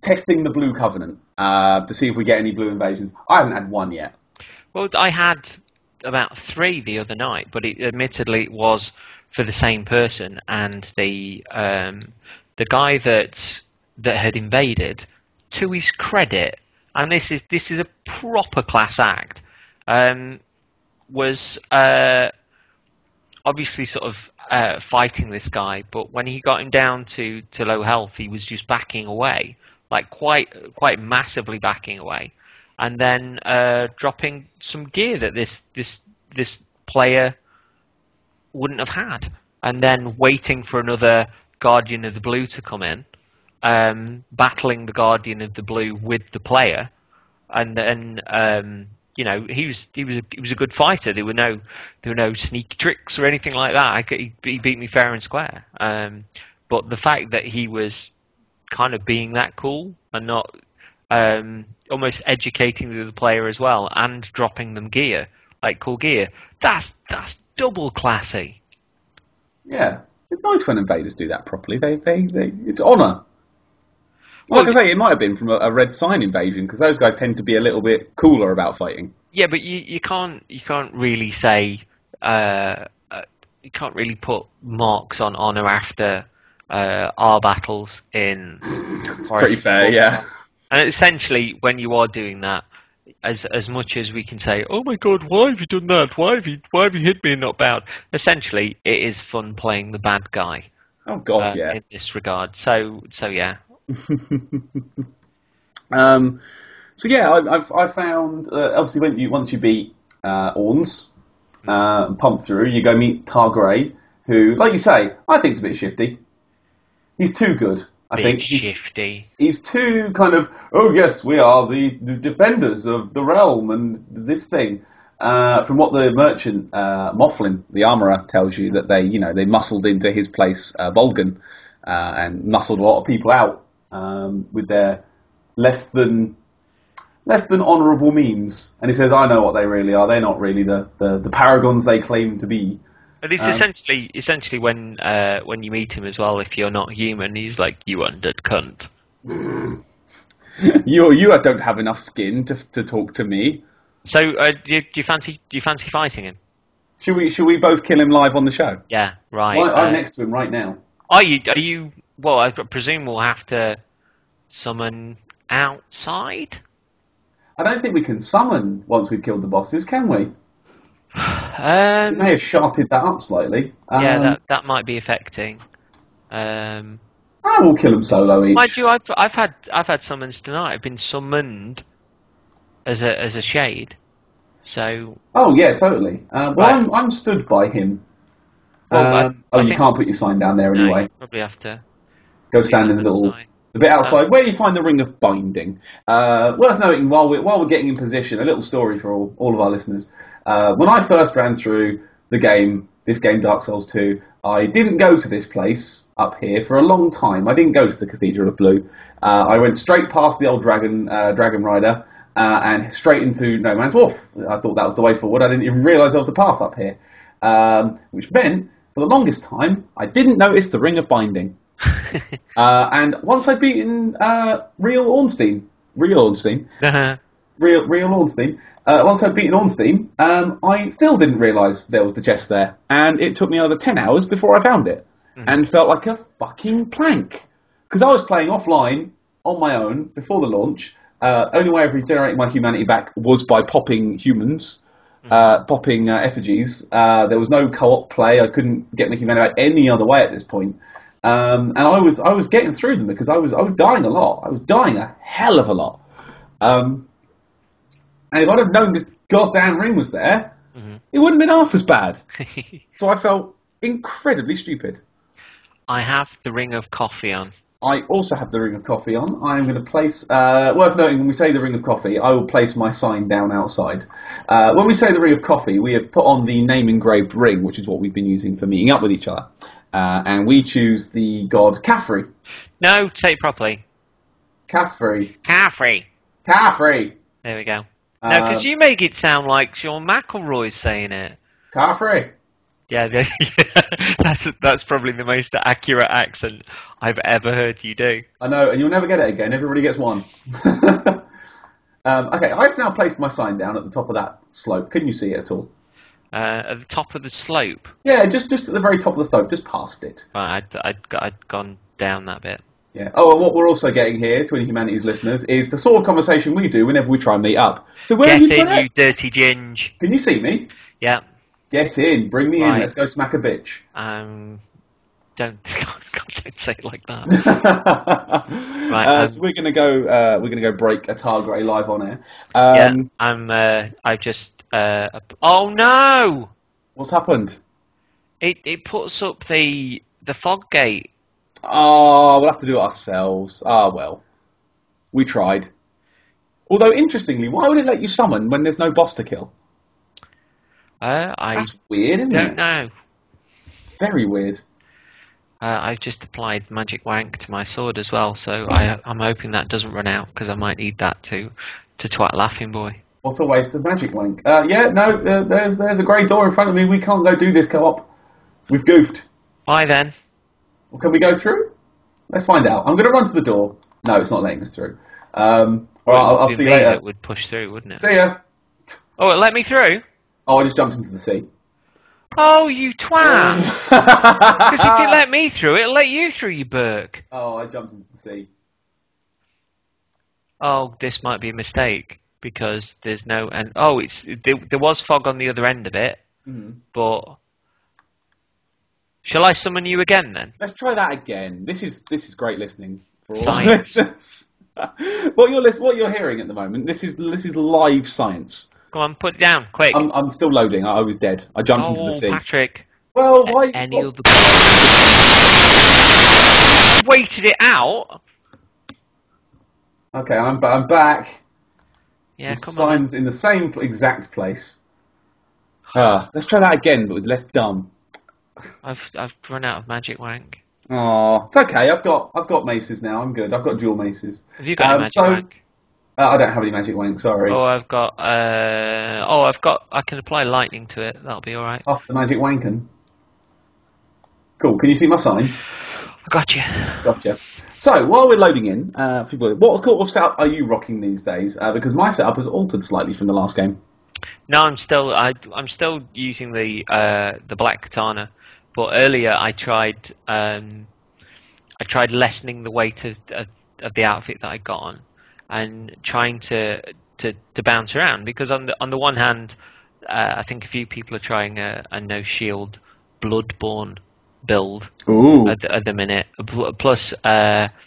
testing the Blue Covenant to see if we get any blue invasions. I haven't had one yet. Well, I had about 3 the other night, but admittedly it was for the same person, and the guy that had invaded, to his credit, and this is a proper class act. Was obviously sort of fighting this guy, but when he got him down to low health, he was just backing away, like quite massively backing away, and then dropping some gear that this player wouldn't have had, and then waiting for another Guardian of the Blue to come in, battling the Guardian of the Blue with the player, and then he was a good fighter. There were no sneaky tricks or anything like that. He beat me fair and square. But the fact that he was kind of being that cool and not almost educating the player as well, and dropping them gear, like cool gear, that's double classy. Yeah, it's nice when invaders do that properly. They it's honour. Like I say, it might have been from a Red Sign invasion, because those guys tend to be a little bit cooler about fighting. Yeah, but you can't really say you can't really put marks on honour after our battles in. It's pretty fair, yeah. And essentially, when you are doing that, as much as we can say, "Oh my God, why have you done that? Why have you hit me and not bowed?" Essentially, it is fun playing the bad guy. Oh God, yeah. In this regard, so yeah. So yeah, I found obviously once you beat Orns, pump through, you go meet Targray, who, like you say, I think is a bit shifty. He's too good. I think shifty. He's too kind of, oh yes, we are the defenders of the realm and this thing. From what the merchant Mofflin, the armourer, tells you, that they muscled into his place, Volgan, and muscled a lot of people out with their less than honourable means. And he says, I know what they really are. They're not really the paragons they claim to be. But it's essentially when you meet him as well, if you're not human, he's like, you undead cunt. You don't have enough skin to talk to me. So do you fancy fighting him? Should we both kill him live on the show? Yeah, right. Well, I'm next to him right now. Are you? Well, I presume we'll have to summon outside. I don't think we can summon once we've killed the bosses, can we? We may have sharted that up slightly. Yeah, that might be affecting. We'll kill them solo each. Mind you, I've had summons tonight. I've been summoned as a shade. So. Oh yeah, totally. Right. I'm stood by him. Well, you can't put your sign down there anyway. No, you probably have to go stand in the bit outside where you find the Ring of Binding. Worth noting, while we're getting in position, a little story for all of our listeners. When I first ran through this game Dark Souls 2, I didn't go to this place up here for a long time. I didn't go to the Cathedral of Blue. I went straight past the old Dragon Rider and straight into No Man's Wharf. I thought that was the way forward. I didn't even realise there was a path up here, which meant for the longest time I didn't notice the Ring of Binding. And once I'd beaten real Ornstien, once I'd beaten Ornstien, I still didn't realise there was the chest there, and it took me another 10 hours before I found it, and felt like a fucking plank, because I was playing offline on my own before the launch. Only way of regenerating my humanity back was by popping humans, popping effigies. There was no co-op play. I couldn't get my humanity back any other way at this point. And I was getting through them because I was dying a lot. I was dying a hell of a lot. And if I'd have known this goddamn ring was there, it wouldn't have been half as bad. So I felt incredibly stupid. I have the Ring of Coffee on. I also have the Ring of Coffee on. I'm going to place... worth noting, when we say the Ring of Coffee, I will place my sign down outside. When we say the Ring of Coffee, we have put on the name-engraved ring, which is what we've been using for meeting up with each other. And we choose the god Caffrey. No, say it properly. Caffrey. There we go. No, because you make it sound like Sean McElroy's saying it. Caffrey. Yeah, that's probably the most accurate accent I've ever heard you do. I know, and you'll never get it again. Everybody gets one. Okay, I've now placed my sign down at the top of that slope. Can you see it at all? At the top of the slope? Yeah, just at the very top of the slope, just past it. Right, I'd gone down that bit. Yeah. Oh, and what we're also getting here, Twin Humanities listeners, is the sort of conversation we do whenever we try and meet up. So where Get have you in, put it? you dirty ginge. Can you see me? Yeah. Get in. Bring me in. Let's go smack a bitch. Don't say it like that. Right. So we're gonna go. We're gonna go break a Targray live on air. I just. Oh no! What's happened? It puts up the fog gate. Oh, we'll have to do it ourselves. Ah, well. We tried. Although, interestingly, why would it let you summon when there's no boss to kill? That's weird, isn't it? Don't know. Very weird. I've just applied Magic Wank to my sword as well, so I'm hoping that doesn't run out, because I might need that to twat Laughing Boy. What a waste of Magic Wank. There's a grey door in front of me. We can't go do this co-op. We've goofed. Bye then. Well, can we go through? Let's find out. I'm going to run to the door. No, it's not letting us through. All right, I'll see you later. It would push through, wouldn't it? See ya. Oh, it let me through? Oh, I just jumped into the sea. Oh, you twat! Because if it let me through, it'll let you through, you Burke. Oh, I jumped into the sea. Oh, this might be a mistake, because there's no... there was fog on the other end of it, but... Shall I summon you again, then? Let's try that again. This is great listening for all science. What you're hearing at the moment. This is live science. Come on, put it down, quick. I'm still loading. I was dead. I jumped into the sea. Patrick. Well, why? Any other? Waited it out. Okay, I'm back. Yeah, the come sign's in the same exact place. Let's try that again, but with less dumb. I've run out of Magic Wank. Oh, it's okay. I've got maces now. I'm good. I've got dual maces. Have you got any Magic Wank? I don't have any Magic Wank. Sorry. Oh, I've got. I can apply lightning to it. That'll be all right. Off the Magic Wankin. Cool. Can you see my sign? I got you. Gotcha. So while we're loading in, people, what sort of setup are you rocking these days? Because my setup has altered slightly from the last game. No, I'm still using the black katana, but earlier I tried lessening the weight of the outfit that I got on, and trying to bounce around, because on the one hand, I think a few people are trying a no shield Bloodborne build at the minute. Plus, that's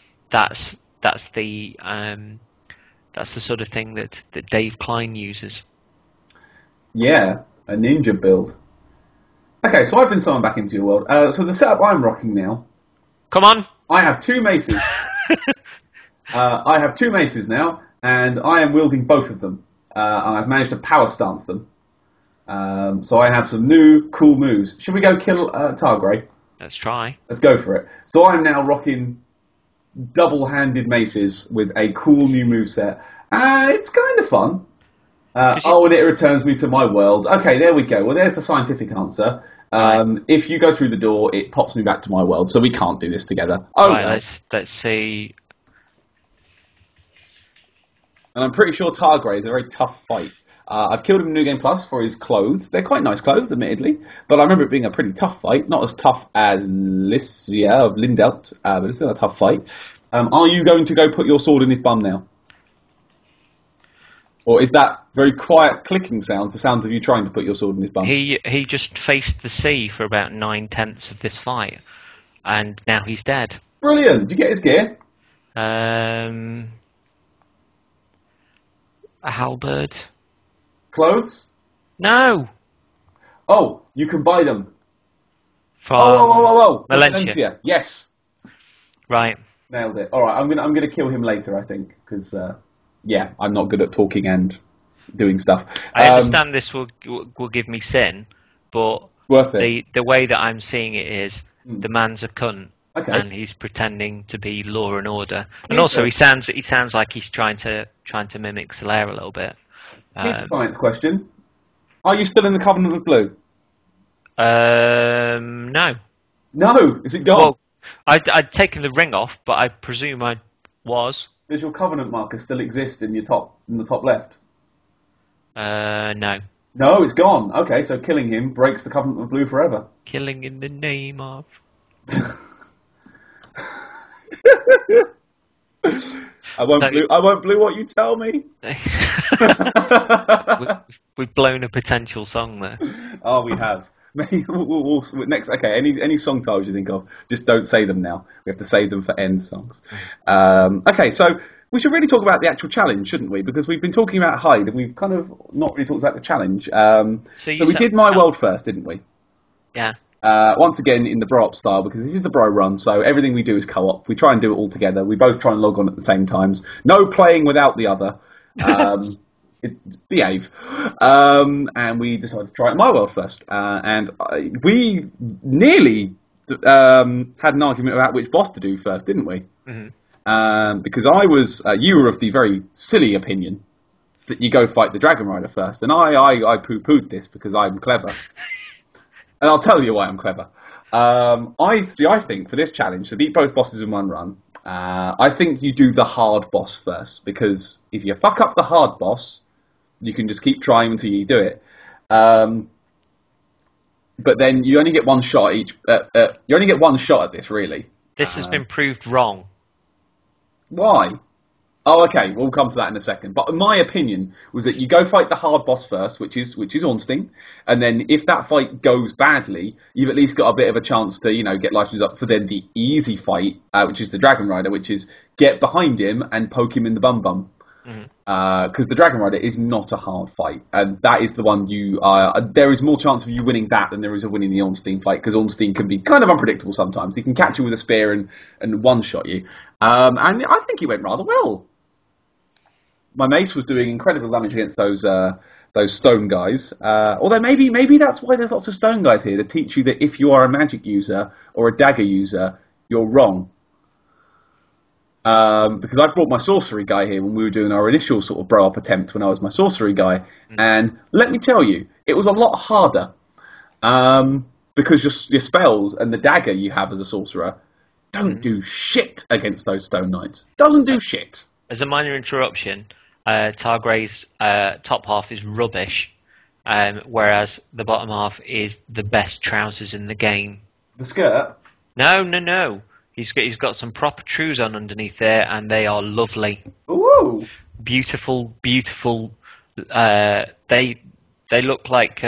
the sort of thing that Dave Klein uses. Yeah, a ninja build. Okay, so I've been summoned back into your world. So the setup I'm rocking now. Come on. I have two maces. I have two maces now, and I am wielding both of them. I've managed to power stance them. So I have some new cool moves. Should we go kill Targray? Let's try. Let's go for it. So I'm now rocking double-handed maces with a cool new moveset. It's kind of fun. And it returns me to my world. Okay, there we go. Well, there's the scientific answer. If you go through the door, it pops me back to my world, so we can't do this together. Let's see. And I'm pretty sure Targray is a very tough fight. I've killed him in New Game Plus for his clothes. They're quite nice clothes, admittedly, but I remember it being a pretty tough fight. Not as tough as Lycia of Lindelt, but it's still a tough fight. Are you going to go put your sword in his bum now? Or is that very quiet clicking sounds the sound of you trying to put your sword in his bum? He just faced the sea for about 9/10 of this fight, and now he's dead. Brilliant! Did you get his gear? A halberd. Clothes? No! Oh, you can buy them. From Valencia. Yes. Right. Nailed it. Alright, I'm gonna kill him later, I think, because... I'm not good at talking and doing stuff. I understand this will give me sin, but worth it. The way that I'm seeing it is the man's a cunt, and he's pretending to be law and order, and also he sounds like he's trying to mimic Solaire a little bit. Here's a science question: are you still in the Covenant of Blue? No. No, is it gone? Well, I'd taken the ring off, but I presume I was. Does your Covenant marker still exist in the top left? No. No, it's gone. Okay, so killing him breaks the Covenant of Blue forever. Killing in the name of... I won't blue what you tell me. We've blown a potential song there. Oh, we have. Maybe we'll next. Okay, any song titles you think of, just don't say them now. We have to save them for end songs. Okay, so we should really talk about the actual challenge, shouldn't we? Because we've been talking about Heide, and we've kind of not really talked about the challenge. So we did My World first, didn't we? Yeah. Once again in the bro-op style, because this is the bro run, so everything we do is co-op. We try and do it all together. We both try and log on at the same times. No playing without the other. Behave. And we decided to try it in My World first. And we nearly had an argument about which boss to do first, didn't we? Mm-hmm. Because you were of the very silly opinion that you go fight the Dragon Rider first. And I poo-pooed this because I'm clever. And I'll tell you why I'm clever. I think for this challenge, to beat both bosses in one run, I think you do the hard boss first. Because if you fuck up the hard boss, you can just keep trying until you do it. But then you only get one shot each. You only get one shot at this, really. This has been proved wrong. Why? Oh, okay. We'll come to that in a second. But my opinion was that you go fight the hard boss first, which is Ornstien, and then if that fight goes badly, you've at least got a bit of a chance to get life streams up for then the easy fight, which is the Dragon Rider, which is get behind him and poke him in the bum. Because the Dragon Rider is not a hard fight, and that is the one there is more chance of you winning that than there is of winning the Ornstien fight, because Ornstien can be kind of unpredictable sometimes. He can catch you with a spear and one-shot you, and I think it went rather well. My mace was doing incredible damage against those stone guys, although maybe that's why there's lots of stone guys here, to teach you that if you are a magic user or a dagger user, you're wrong. Because I brought my sorcery guy here when we were doing our initial sort of bro-up attempt when I was my sorcery guy, and let me tell you, it was a lot harder, because your spells and the dagger you have as a sorcerer don't do shit against those stone knights. Doesn't do shit. As a minor interruption, Targrays' top half is rubbish, whereas the bottom half is the best trousers in the game. The skirt? No. He's got some proper trews on underneath there, and they are lovely. Ooh! Beautiful. They look like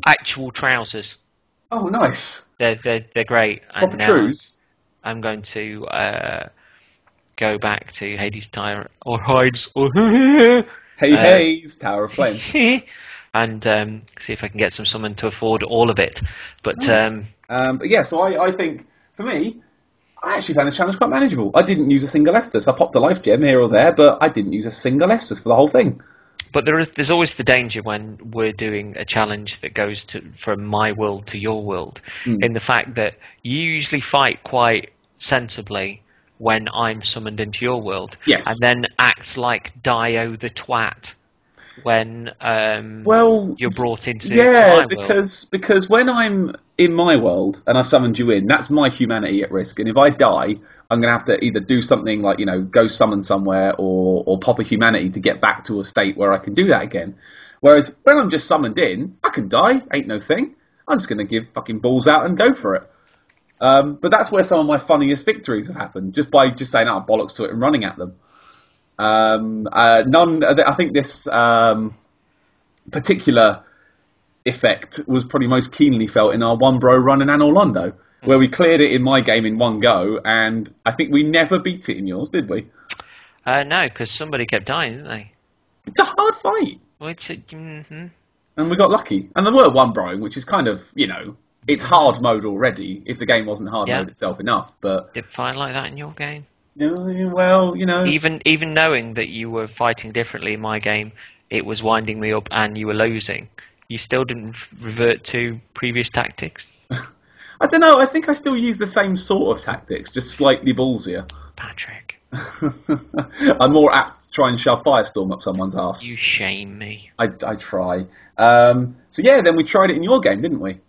actual trousers. Oh, nice. They're great. Proper trews. I'm going to go back to Heides Tower or Heides Heides Tower of Flame, and see if I can get someone to afford all of it. But nice. But yeah, so I think for me, I actually found this challenge quite manageable. I didn't use a single Estus. I popped a life gem here or there, but I didn't use a single Estus for the whole thing. But there's always the danger when we're doing a challenge that goes from my world to your world, in the fact that you usually fight quite sensibly when I'm summoned into your world, yes, and then act like Dio the twat when you're brought into my world. Because when I'm in my world and I've summoned you in, that's my humanity at risk, and if I die, I'm going to have to either do something like go summon somewhere or pop a humanity to get back to a state where I can do that again. Whereas when I'm just summoned in, I can die, ain't no thing. I'm just going to give fucking balls out and go for it. But that's where some of my funniest victories have happened, just by saying, "Oh, bollocks to it," and running at them. I think this particular effect was probably most keenly felt in our one bro run in Anor Londo, where we cleared it in my game in one go, and I think we never beat it in yours, did we? No, because somebody kept dying, didn't they? It's a hard fight. Well, and we got lucky. And there were one broing, which is kind of, it's hard mode already, if the game wasn't hard mode itself enough. But did it fight like that in your game? Well, Even knowing that you were fighting differently in my game, it was winding me up and you were losing, you still didn't revert to previous tactics? I don't know, I think I still use the same sort of tactics, just slightly ballsier. Patrick. I'm more apt to try and shove Firestorm up someone's arse. You shame me. I try. So yeah, then we tried it in your game, didn't we?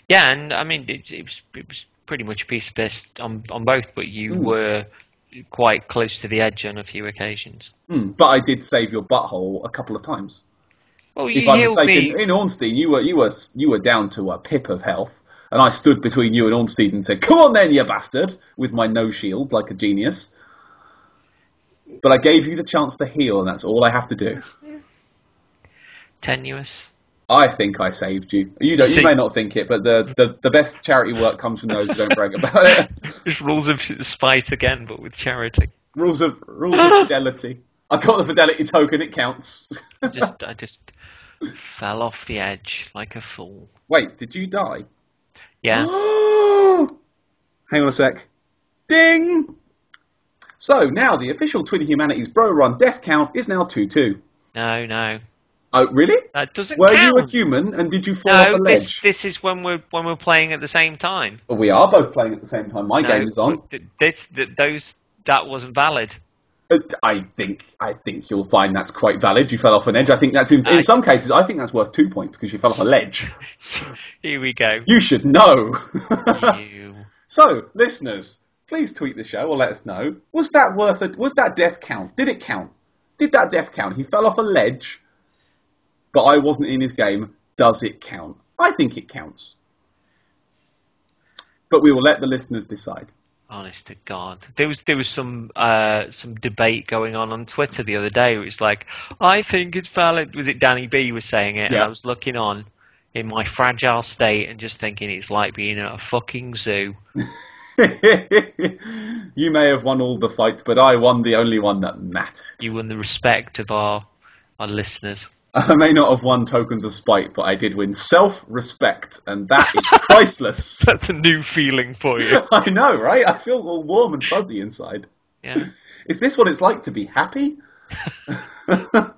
Yeah, and I mean, it was pretty much a piece of piss on both, but you were quite close to the edge on a few occasions. But I did save your butthole a couple of times. Well, if I'm mistaken, in Ornstien, you were down to a pip of health, And I stood between you and Ornstien and said, "Come on then, you bastard," with my no shield like a genius. But I gave you the chance to heal, and that's all I have to do. Tenuous. I think I saved you. You may not think it, but the best charity work comes from those who don't brag about it. Just rules of spite again, but with charity. Rules of fidelity. I got the fidelity token, it counts. I just fell off the edge like a fool. Wait, did you die? Yeah. Hang on a sec. Ding! So, now the official Twin Humanities Bro Run death count is now 2-2. No. Oh, really? That doesn't Were count. you a human and did you fall off a ledge? This is when we're playing at the same time. Well, we are both playing at the same time. My game is on. That wasn't valid. I think you'll find that's quite valid. You fell off an edge. I think that's in some cases. I think that's worth 2 points because you fell off a ledge. Here we go. You should know. You. So, listeners, please tweet the show or let us know. Was that death count? Did it count? Did that death count? He fell off a ledge, but I wasn't in his game. Does it count? I think it counts. But we will let the listeners decide. Honest to God, there was some debate going on Twitter the other day. It was like, I think it's valid. Was it Danny B was saying it? Yeah. And I was looking on in my fragile state and just thinking it's like being at a fucking zoo. You may have won all the fights, but I won the only one that mattered. You won the respect of our listeners. I may not have won tokens of spite, but I did win self-respect, and that is priceless. That's a new feeling for you. I know, right? I feel all warm and fuzzy inside. Yeah. Is this what it's like to be happy? I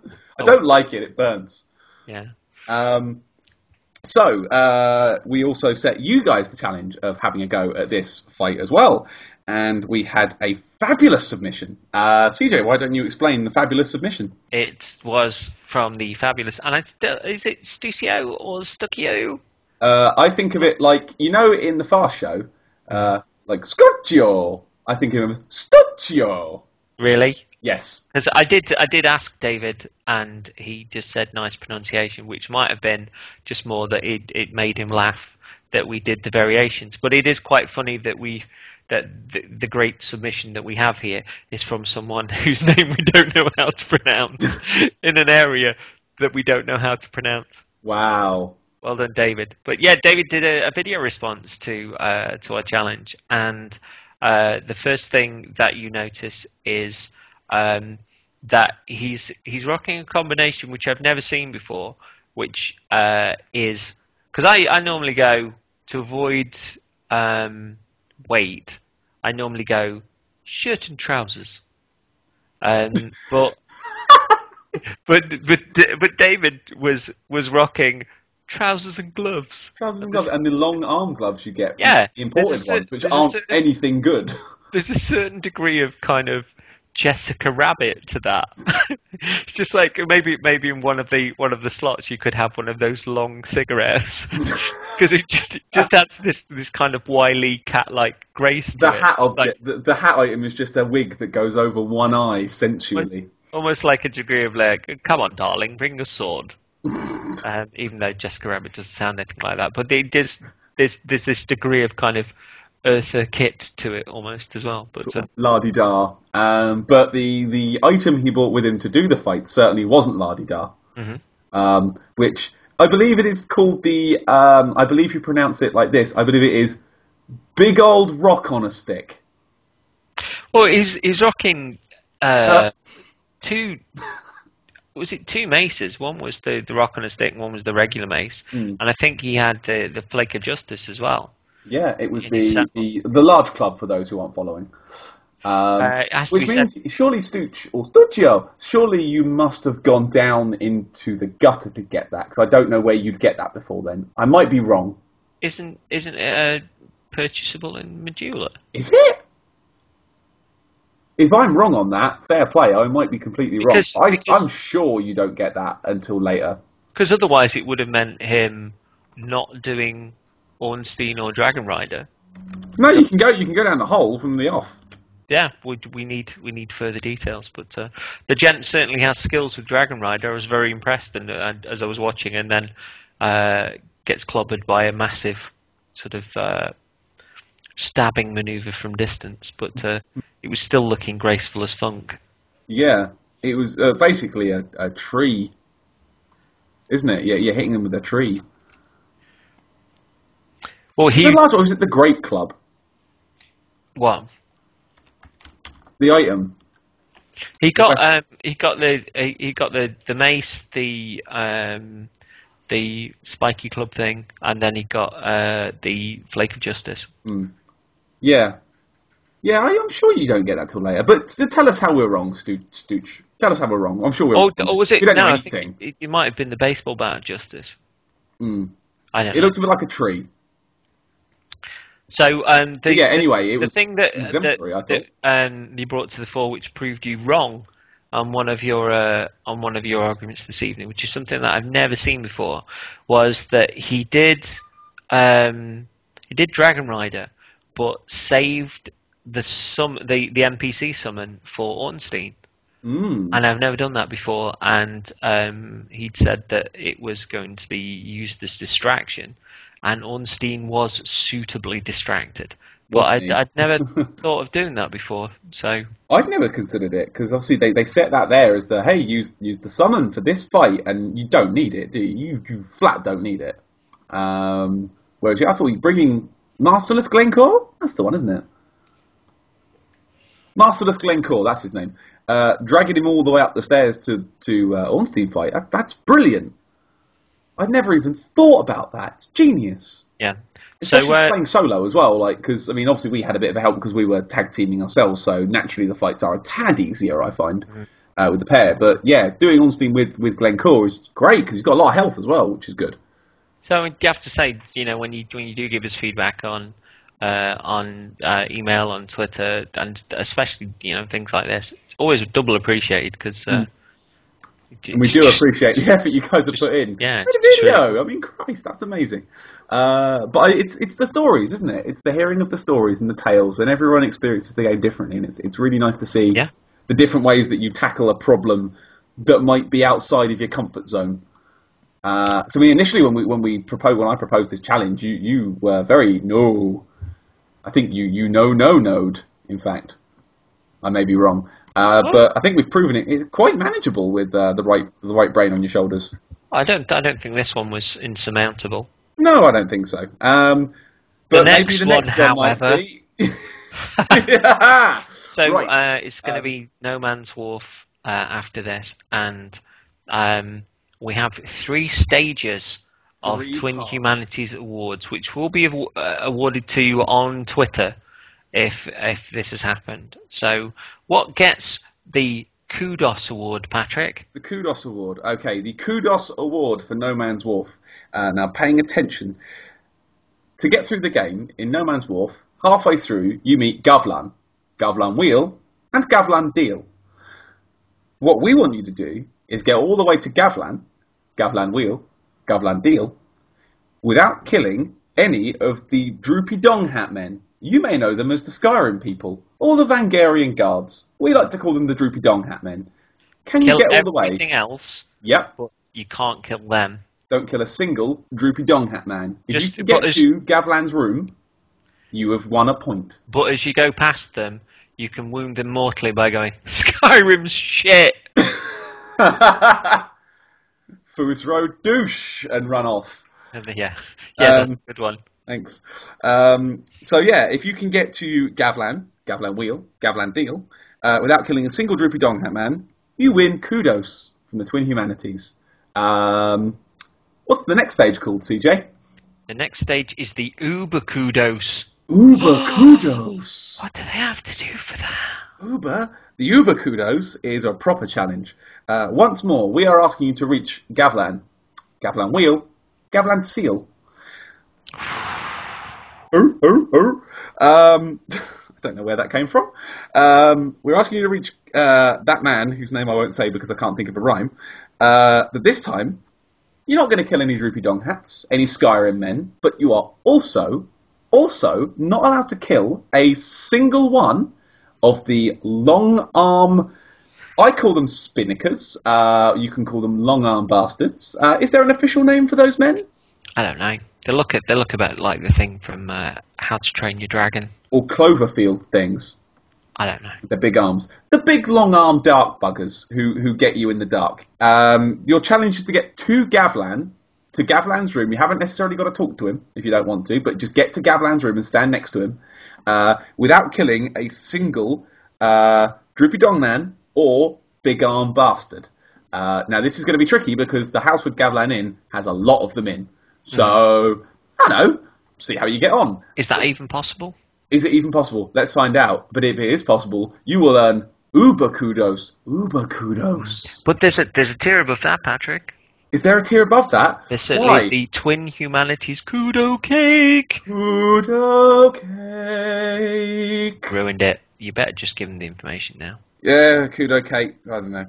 don't like it. It burns. Yeah. So, we also set you guys the challenge of having a go at this fight as well. And we had a fabulous submission. CJ, why don't you explain the fabulous submission? It was from the fabulous... And is it Stuccio or Stuccio? I think of it like, in the Fast Show, like Stuccio. I think of him as Stuccio. Really? Yes. Because I did ask David, and he just said nice pronunciation, which might have been just more that it made him laugh that we did the variations. But it is quite funny that the great submission that we have here is from someone whose name we don't know how to pronounce in an area that we don't know how to pronounce. Wow. Well done, David. But yeah, David did a video response to our challenge, and the first thing that you notice is that he's rocking a combination which I've never seen before, which is because I normally go to avoid weight. I normally go shirt and trousers, but David was rocking trousers and gloves. Trousers and gloves, and the long arm gloves you get. Yeah, the imported ones, which aren't anything good. There's a certain degree of kind of Jessica Rabbit to that. It's just like maybe in one of the slots you could have one of those long cigarettes because it just adds this kind of wily cat-like grace to the it. Hat object, like, the hat item is just a wig that goes over one eye sensually. Almost like a degree of like, come on, darling, bring a sword. Even though Jessica Rabbit doesn't sound anything like that, but there's this degree of kind of Eartha kit to it almost as well, but sort of la-di-da. But the item he brought with him to do the fight certainly wasn't la-di-da. Mm-hmm. Which I believe it is called the I believe you pronounce it like this. I believe it is big old rock on a stick. Well, he's rocking two. Was it two maces? One was the rock on a stick, and one was the regular mace. And I think he had the flake of justice as well. Yeah, it was the large club for those who aren't following. Which means surely Stuccio, surely you must have gone down into the gutter to get that, because I don't know where you'd get that before then. I might be wrong. Isn't it purchasable in Medulla? Is it? If I'm wrong on that, fair play. I might be completely wrong. I'm sure you don't get that until later. Because otherwise it would have meant him not doing Ornstien or Dragon Rider. No, you can go down the hole from the off. Yeah, we need further details, but the gent certainly has skills with Dragon Rider. I was very impressed, and as I was watching, and then gets clobbered by a massive sort of stabbing manoeuvre from distance, but it was still looking graceful as funk. Yeah, it was basically a tree, isn't it? Yeah, you're hitting them with a tree. Well, the last one was it the Grape Club? What? The item. He got the mace, the spiky club thing, and then he got the flake of justice. Yeah, I'm sure you don't get that till later. But tell us how we're wrong, Stooch. Tell us how we're wrong. I'm sure we're wrong. Or was it? You don't know I anything. think it might have been the baseball bat of justice. I don't know. It know. looks a bit like a tree. So anyway, it the was thing that exemplary, I thought. you brought to the fore, which proved you wrong on one of your arguments this evening, which is something that I've never seen before, was that he did Dragon Rider, but saved the NPC summon for Ornstien. And I've never done that before, and he'd said that it was going to be used as distraction, and Ornstien was suitably distracted. But I'd never thought of doing that before, so... I'd never considered it, because obviously they set that there as the, hey, use the summon for this fight, and you don't need it, do you? You flat don't need it. Whereas I thought you're bringing Masterless Glencore? That's the one, isn't it? Masterless Glencore, that's his name. Dragging him all the way up the stairs to Ornstien fight. That's brilliant. I'd never even thought about that. It's genius. Yeah. Especially playing solo as well, because obviously we had a bit of a help because we were tag teaming ourselves, so naturally the fights are a tad easier, I find, with the pair. But yeah, doing Ornstien with Glencore is great because he's got a lot of health as well, which is good. So you have to say, when you do give us feedback on email, on Twitter, and especially things like this, it's always double appreciated because. And we do appreciate the effort you guys have put in. Yeah, a video. I mean, Christ, that's amazing. But it's the stories, isn't it? It's the hearing of the stories and the tales, and everyone experiences the game differently. And it's really nice to see the different ways that you tackle a problem that might be outside of your comfort zone. So initially when I proposed this challenge, you were very no. I think you node. In fact, I may be wrong. But I think we've proven it's quite manageable with the right brain on your shoulders. I don't think this one was insurmountable. No, I don't think so. But maybe the next one, however, might be. So it's going to be No Man's Wharf after this, and we have 3 stages of Twin Humanities Awards, which will be awarded to you on Twitter if this has happened. So what gets the Kudos Award, Patrick? The Kudos Award. Okay, the Kudos Award for No Man's Wharf. Now, paying attention. To get through the game in No Man's Wharf, halfway through, you meet Gavlan, Gavlan Wheel, and Gavlan Deal. What we want you to do is get all the way to Gavlan, Gavlan Wheel, Gavlan Deal, without killing any of the Droopy Dong Hat Men. You may know them as the Skyrim people, or the Vangarian guards. We like to call them the Droopy Dong Hat Men. Can you get all the way? Everything else. Yep. But you can't kill them. Don't kill a single Droopy Dong Hat Man. If you can get to Gavlan's room, you have won a point. But as you go past them, you can wound them mortally by going, Skyrim's shit! Foos Road douche, and run off. Yeah, that's a good one. Thanks. If you can get to Gavlan, Gavlan Wheel, Gavlan Deal, without killing a single Droopy Dong Hat Man, you win Kudos from the Twin Humanities. What's the next stage called, CJ? The next stage is the Uber Kudos. Uber Kudos. What do they have to do for that? The Uber Kudos is a proper challenge. Once more, we are asking you to reach Gavlan, Gavlan Wheel, Gavlan Seal. I don't know where that came from. We're asking you to reach that man, whose name I won't say because I can't think of a rhyme. But this time, you're not going to kill any Droopy Dong Hats, any Skyrim men, but you are also not allowed to kill a single one of the long arm. I call them spinnackers. You can call them long arm bastards. Is there an official name for those men? I don't know. They look a bit like the thing from How to Train Your Dragon. Or Cloverfield things. I don't know. The big arms. The big long-armed dark buggers who get you in the dark. Your challenge is to get to Gavlan's room. You haven't necessarily got to talk to him if you don't want to, but just get to Gavlan's room and stand next to him without killing a single Droopy Dong Man or Big Arm Bastard. Now, this is going to be tricky because the house with Gavlan in has a lot of them in. So, I don't know, see how you get on. Is that even possible? Is it even possible? Let's find out. But if it is possible, you will earn Uber Kudos. Uber Kudos. But there's a tier above that, Patrick. Is there a tier above that? There certainly is the Twin Humanities Kudo Cake. Kudo Cake. Ruined it. You better just give them the information now. Yeah, Kudo Cake. I don't know.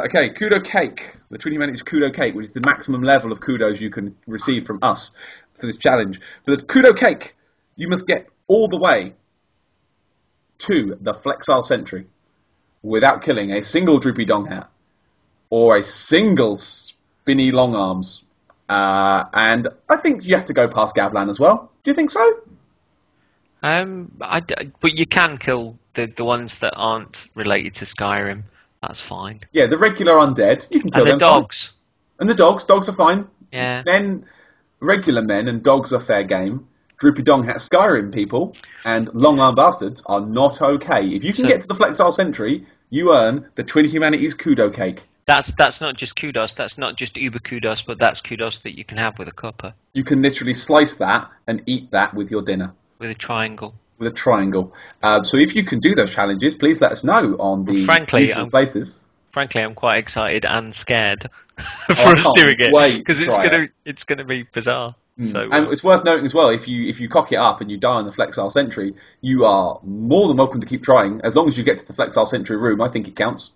Okay, Kudo Cake. The Twin Humanities Kudo Cake, which is the maximum level of kudos you can receive from us for this challenge. For the Kudo Cake, you must get all the way to the Flexile Sentry without killing a single Droopy Dong Hat or a single Spinny Long Arms. And I think you have to go past Gavlan as well. Do you think so? But you can kill the ones that aren't related to Skyrim. That's fine. Yeah, the regular undead, you can kill them. And the dogs. Fine. And the dogs are fine. Yeah. Then regular men and dogs are fair game. Droopy Dong Hat Skyrim people and long arm bastards are not okay. If you can get to the Flexile Sentry, you earn the Twin Humanities Kudo Cake. That's not just kudos. That's not just uber kudos, but that's kudos that you can have with a cuppa. You can literally slice that and eat that with your dinner. With a triangle. With a triangle. So if you can do those challenges, please let us know on the usual places. Frankly, I'm quite excited and scared for us doing it because it's gonna be bizarre. So, and it's worth noting as well, if you cock it up and you die on the Flexile Sentry, you are more than welcome to keep trying. As long as you get to the Flexile Sentry room, I think it counts.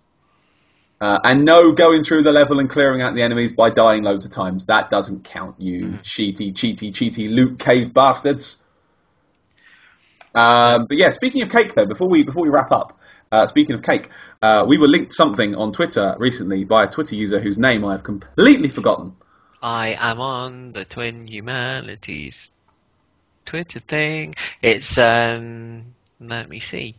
And no going through the level and clearing out the enemies by dying loads of times. That doesn't count, you cheaty loot cave bastards. But yeah, speaking of cake though, before we wrap up, speaking of cake, we were linked something on Twitter recently by a Twitter user whose name I have completely forgotten. I am on the Twin Humanities Twitter thing. It's let me see.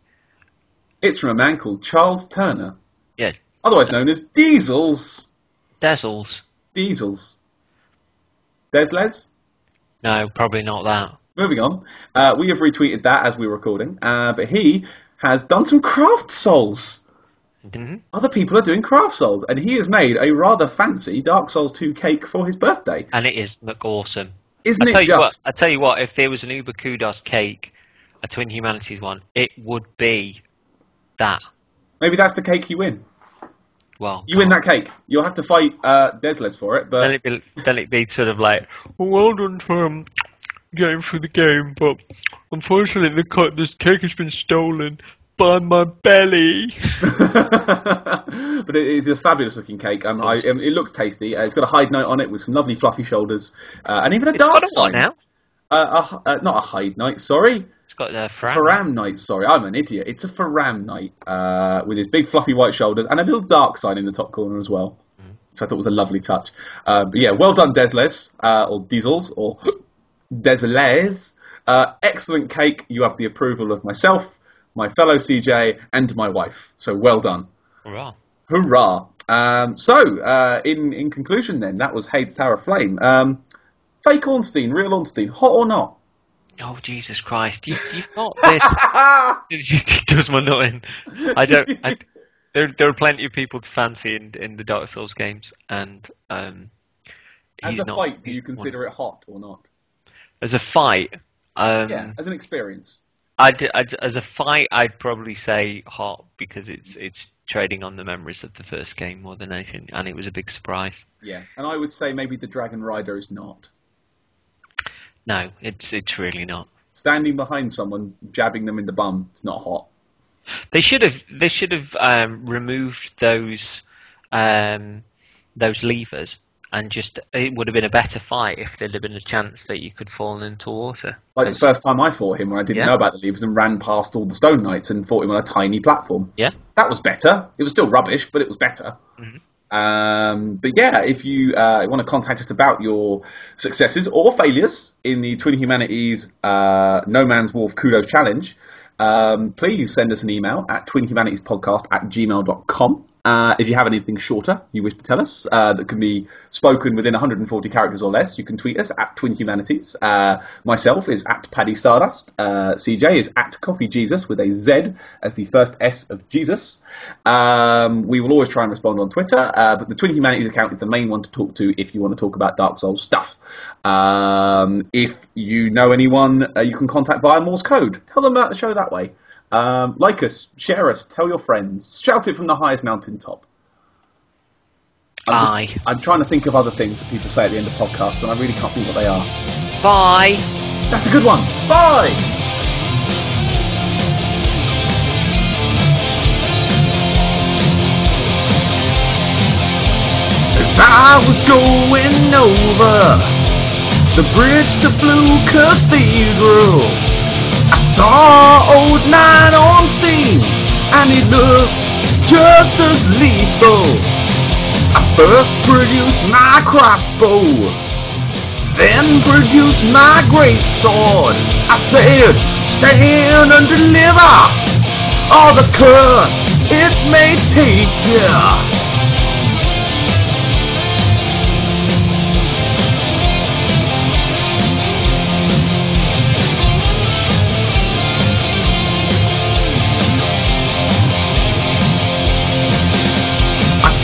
It's from a man called Charles Turner. Yeah. Otherwise known as Diesels. Diesels. Diesels. Desles? No, probably not that. Moving on. We have retweeted that as we were recording, but he has done some craft souls. Mm-hmm. Other people are doing craft souls, and he has made a rather fancy Dark Souls 2 cake for his birthday. And it is awesome. Isn't it just? I tell you what, if there was an Uber Kudos cake, a Twin Humanities one, it would be that. Maybe that's the cake you win. Well, you win that cake. You'll have to fight Desles for it, but then it'd be sort of like, well done for getting through the game, but unfortunately this cake has been stolen by my belly. But it is a fabulous looking cake. It looks tasty. It's got a Heide note on it with some lovely fluffy shoulders, and even a dark sign. Now? Not a Heide knight, sorry. It's got a Faram knight, sorry. I'm an idiot. It's a Faram knight with his big fluffy white shoulders and a little dark sign in the top corner as well, which I thought was a lovely touch. But yeah, well done, Desles, or Diesels, or Desles. Excellent cake. You have the approval of myself, my fellow CJ, and my wife. So well done. Hurrah. Hurrah. In conclusion then, that was Heides Tower of Flame. Fake Ornstien, real Ornstien, hot or not? Oh, Jesus Christ. You've got this. It does my nutting. There are plenty of people to fancy in the Dark Souls games, and as a fight, do you consider it hot or not? As a fight? Yeah, as an experience. As a fight, I'd probably say hot because it's trading on the memories of the first game more than anything, and it was a big surprise. Yeah, and I would say maybe the Dragon Rider is not. No, it's really not. Standing behind someone, jabbing them in the bum, it's not hot. They should have removed those levers, and it would have been a better fight if there'd have been a chance that you could fall into water. Like the first time I fought him when I didn't know about the levers and ran past all the Stone Knights and fought him on a tiny platform. Yeah. That was better. It was still rubbish, but it was better. Mm-hmm. But yeah, if you want to contact us about your successes or failures in the Twin Humanities No Man's Wolf Kudos Challenge, please send us an email at twinhumanitiespodcast@gmail.com. If you have anything shorter you wish to tell us that can be spoken within 140 characters or less, you can tweet us at twinhumanities. Myself is at Paddy Stardust. CJ is at Coffee Jesus with a Z as the first S of Jesus. We will always try and respond on Twitter, but the Twin Humanities account is the main one to talk to if you want to talk about Dark Souls stuff. If you know anyone you can contact via Morse code, tell them about the show that way. Like us, share us, tell your friends, shout it from the highest mountaintop. I'm trying to think of other things that people say at the end of podcasts, and I really can't think what they are. Bye. That's a good one. Bye. As I was going over the bridge to Blue Cathedral, I saw old Knight Ornstien, and he looked just as lethal. I first produced my crossbow, then produced my great sword. I said, stand and deliver, or the curse it may take ya.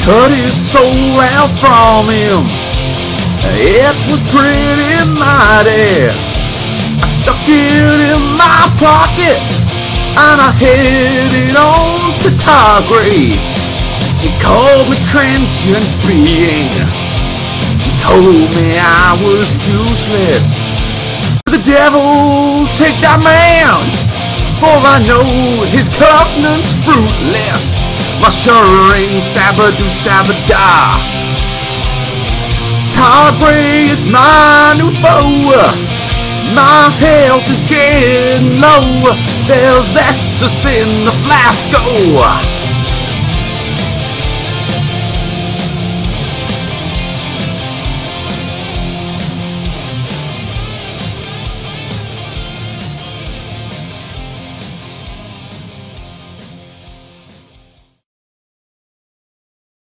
Cut his soul out from him, it was pretty mighty. I stuck it in my pocket, and I headed on to Targrays. He called me transient being, he told me I was useless. The devil take that man, for I know his covenant's fruitless. My sure-ring stabba-do-stabba-da. Targrays is my new foe. My health is getting low. There's Estus in the flasco.